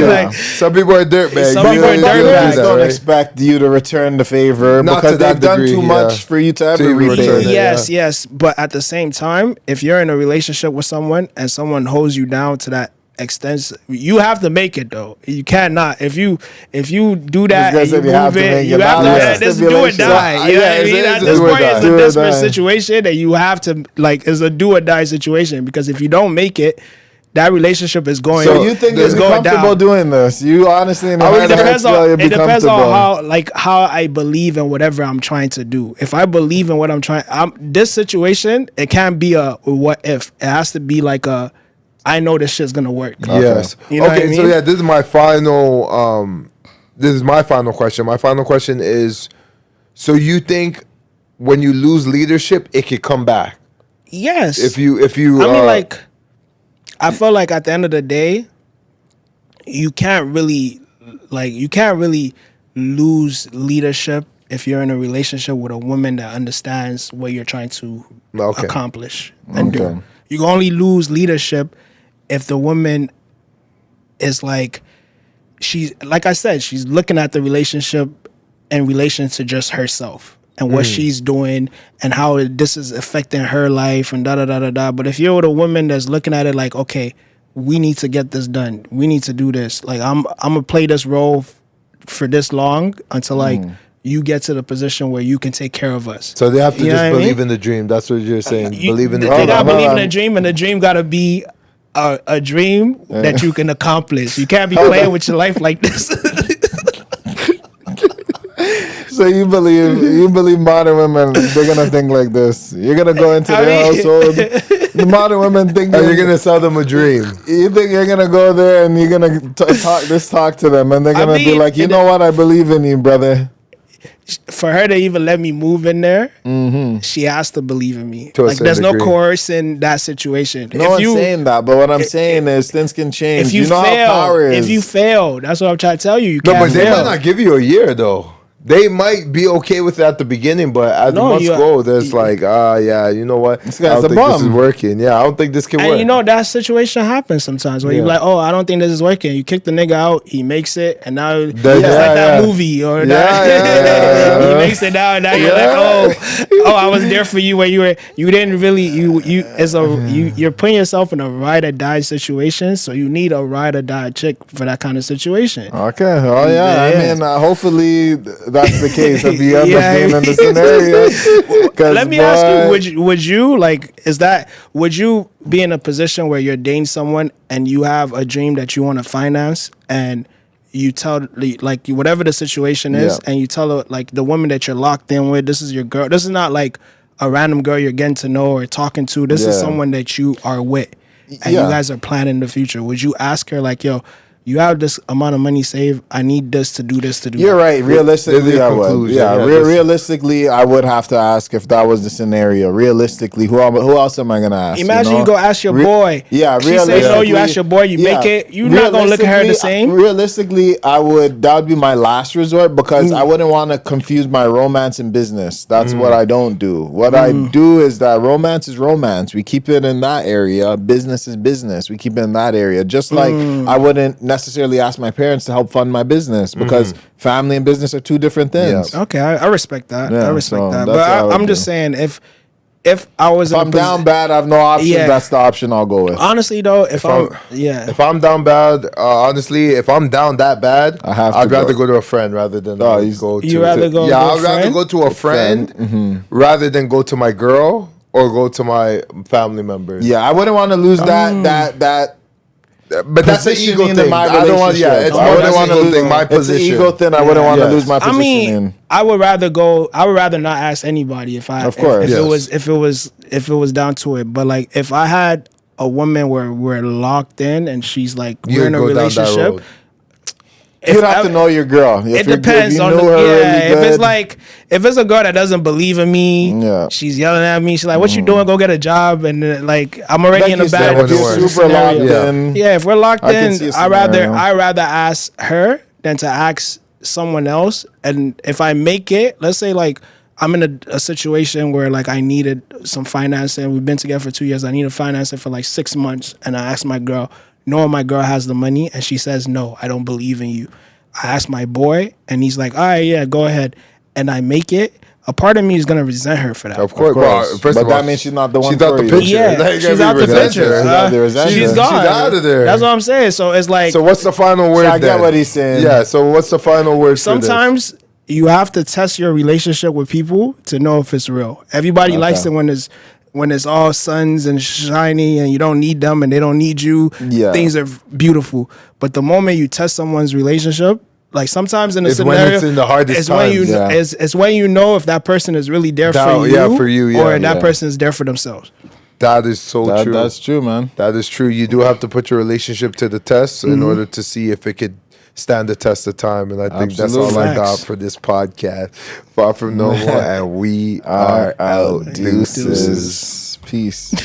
Speaker 2: Like, some people are dirtbags.
Speaker 3: Some people are dirtbags.
Speaker 1: Don't expect you to return the favor because they've done too much for you to ever repay.
Speaker 3: Yes. But at the same time, if you're in a relationship with someone and someone holds you down to that extent, you have to make it though. You cannot. If you do that and you move it, you have to just do or die. You know what I mean? At this point, it's a desperate situation, and you have to it's a do or die situation, because if you don't make it, that relationship is going.
Speaker 1: So you think it's comfortable doing this? You honestly, it depends
Speaker 3: on how I believe in whatever I'm trying to do. If I believe in what I'm trying, this situation, it can't be a what if. It has to be like a, I know this shit's gonna work.
Speaker 2: Yes.
Speaker 3: You know what I mean?
Speaker 2: So yeah, this is my final. This is my final question. My final question is: so you think when you lose leadership, it could come back?
Speaker 3: Yes.
Speaker 2: If you.
Speaker 3: I mean, I feel like at the end of the day, you can't really lose leadership if you're in a relationship with a woman that understands what you're trying to accomplish and do. You can only lose leadership if the woman is she's looking at the relationship in relation to just herself and what she's doing and how this is affecting her life and da-da-da-da-da. But if you're with a woman that's looking at it like, okay, we need to get this done. We need to do this. Like, I'm going to play this role for this long until you get to the position where you can take care of us.
Speaker 2: So they have to just believe in the dream. That's what you're saying. Believe in the
Speaker 3: dream. They got to believe in the dream, and the dream got to be a dream that you can accomplish. You can't be playing with your life like this.
Speaker 1: So you believe modern women, they're gonna think like this. You're gonna go into their household. The modern women think
Speaker 2: you're gonna sell them a dream.
Speaker 1: You think you're gonna go there and you're gonna talk to them, and they're gonna be like, you know what? I believe in you, brother.
Speaker 3: For her to even let me move in there, she has to believe in me. There's no coerce in that situation.
Speaker 1: No one's saying that, but what I'm saying is things can change.
Speaker 3: If you know how power is. If you fail, that's what I'm trying to tell you.
Speaker 2: But they might not give you a year though. They might be okay with it at the beginning, but as months go, there's you know what?
Speaker 1: This guy's
Speaker 2: I don't think this is working. Yeah, I don't think this can work.
Speaker 3: And you know, that situation happens sometimes where you're like, oh, I don't think this is working. You kick the nigga out, he makes it, and now it's like that movie or that. He makes it now, and now you're like, oh, I was there for you when you didn't really, you're putting yourself in a ride or die situation, so you need a ride or die chick for that kind of situation.
Speaker 1: Okay. Oh yeah. I mean, hopefully that's the case if you end up being in the scenario.
Speaker 3: Let me ask you, would you be in a position where you're dating someone and you have a dream that you want to finance, and you tell whatever the situation is, and you tell her the woman that you're locked in with, this is your girl. This is not like a random girl you're getting to know or talking to. This is someone that you are with, and you guys are planning the future. Would you ask her yo, you have this amount of money saved. I need this to do this to do.
Speaker 1: You're
Speaker 3: that.
Speaker 1: right. Realistically, I would.
Speaker 2: conclusion.
Speaker 1: Yeah,
Speaker 2: Yeah,
Speaker 1: realistically, I would have to ask if that was the scenario. Realistically, who else am I gonna ask?
Speaker 3: Imagine you go ask your boy.
Speaker 1: Yeah,
Speaker 3: she say no. You ask your boy. You make it. You're not gonna look at her the same.
Speaker 1: Realistically, that would be my last resort because I wouldn't want to confuse my romance and business. That's what I don't do. What I do is that romance is romance. We keep it in that area. Business is business. We keep it in that area. Just like I wouldn't necessarily ask my parents to help fund my business because family and business are two different things.
Speaker 3: Yeah. Okay, I respect that.
Speaker 1: Yeah,
Speaker 3: I respect
Speaker 1: so
Speaker 3: that.
Speaker 1: that's
Speaker 3: But
Speaker 1: what I
Speaker 3: I'm
Speaker 1: would
Speaker 3: just
Speaker 1: do.
Speaker 3: saying, if I was,
Speaker 1: If I'm down bad, I have no options.
Speaker 3: Yeah.
Speaker 1: That's the option I'll go with.
Speaker 3: honestly though, if I'm
Speaker 2: If I'm down bad, honestly, if I'm down that bad, I'd rather go to a friend rather than go to.
Speaker 3: You rather go?
Speaker 2: Yeah,
Speaker 3: to a
Speaker 2: I'd rather
Speaker 3: friend?
Speaker 2: go to a friend rather than go to my girl or go to my family members.
Speaker 1: Yeah, I wouldn't want to lose that.
Speaker 2: But that's an ego
Speaker 1: positioning
Speaker 2: thing.
Speaker 1: in my
Speaker 2: I don't want. Yeah, it's
Speaker 1: relationship. I
Speaker 2: more
Speaker 1: wouldn't
Speaker 2: than
Speaker 1: wanna
Speaker 2: ego
Speaker 1: lose
Speaker 2: thing. My
Speaker 1: It's an
Speaker 2: position.
Speaker 1: ego thing. I wouldn't want to
Speaker 2: Yes.
Speaker 1: lose my
Speaker 3: I
Speaker 1: position.
Speaker 3: mean, I would rather not ask anybody if
Speaker 1: Of course.
Speaker 3: if it was down to it. But like if I had a woman where we're locked in and she's like we're in a
Speaker 2: go down that
Speaker 3: relationship.
Speaker 2: road.
Speaker 1: You'd have to know your girl.
Speaker 3: It depends on if it's a girl that doesn't believe in me,
Speaker 1: Yeah.
Speaker 3: she's yelling at me. She's like, "What you doing? Go get a job." And then, like I'm already
Speaker 1: Like
Speaker 3: in a
Speaker 1: you
Speaker 3: bad
Speaker 1: said, if you're
Speaker 2: scenario.
Speaker 1: super locked in.
Speaker 3: Yeah, if we're locked
Speaker 1: I can
Speaker 3: in,
Speaker 1: see a
Speaker 3: I
Speaker 1: scenario.
Speaker 3: rather ask her than to ask someone else. And if I make it, let's say like I'm in a situation where like I needed some financing. We've been together for 2 years. I needed financing for like 6 months, and I asked my girl, knowing my girl has the money, and she says, "No, I don't believe in you." I asked my boy, and he's like, "All right, yeah, go ahead," and I make it. A part of me is gonna resent her for that.
Speaker 2: Of course.
Speaker 1: course.
Speaker 2: Well, first
Speaker 1: But
Speaker 2: of all,
Speaker 1: that means she's not the one
Speaker 2: She's out
Speaker 1: for
Speaker 2: the
Speaker 1: you.
Speaker 2: picture.
Speaker 3: Yeah,
Speaker 2: Like,
Speaker 3: she's
Speaker 2: every
Speaker 3: out the
Speaker 2: resentment.
Speaker 3: picture.
Speaker 1: She's out the resentment.
Speaker 3: She's gone.
Speaker 2: She's out of there.
Speaker 3: That's what I'm saying. So it's like
Speaker 2: So what's the final word?
Speaker 1: I get
Speaker 2: then?
Speaker 1: what he's saying.
Speaker 2: Yeah. So what's the final word? For
Speaker 3: sometimes you have to test your relationship with people to know if it's real. Everybody likes it when it's all suns and shiny and you don't need them and they don't need you.
Speaker 1: Yeah.
Speaker 3: Things are beautiful. But the moment you test someone's relationship, like sometimes in a
Speaker 2: It's when
Speaker 3: scenario,
Speaker 2: it's in the hardest
Speaker 3: it's when you
Speaker 2: times.
Speaker 1: Yeah.
Speaker 3: it's when you know if that person is really there
Speaker 2: Down-
Speaker 3: for you,
Speaker 2: yeah, for you, yeah,
Speaker 3: or that
Speaker 2: yeah.
Speaker 3: person is there for themselves.
Speaker 2: That is so true.
Speaker 1: That's true, man.
Speaker 2: That is true. You do have to put your relationship to the test in order to see if it could stand the test of time. And I think that's all I
Speaker 3: Absolutely.
Speaker 2: got
Speaker 3: Facts.
Speaker 2: for this podcast. Far from no more, and we are out. Deuces.
Speaker 1: Peace.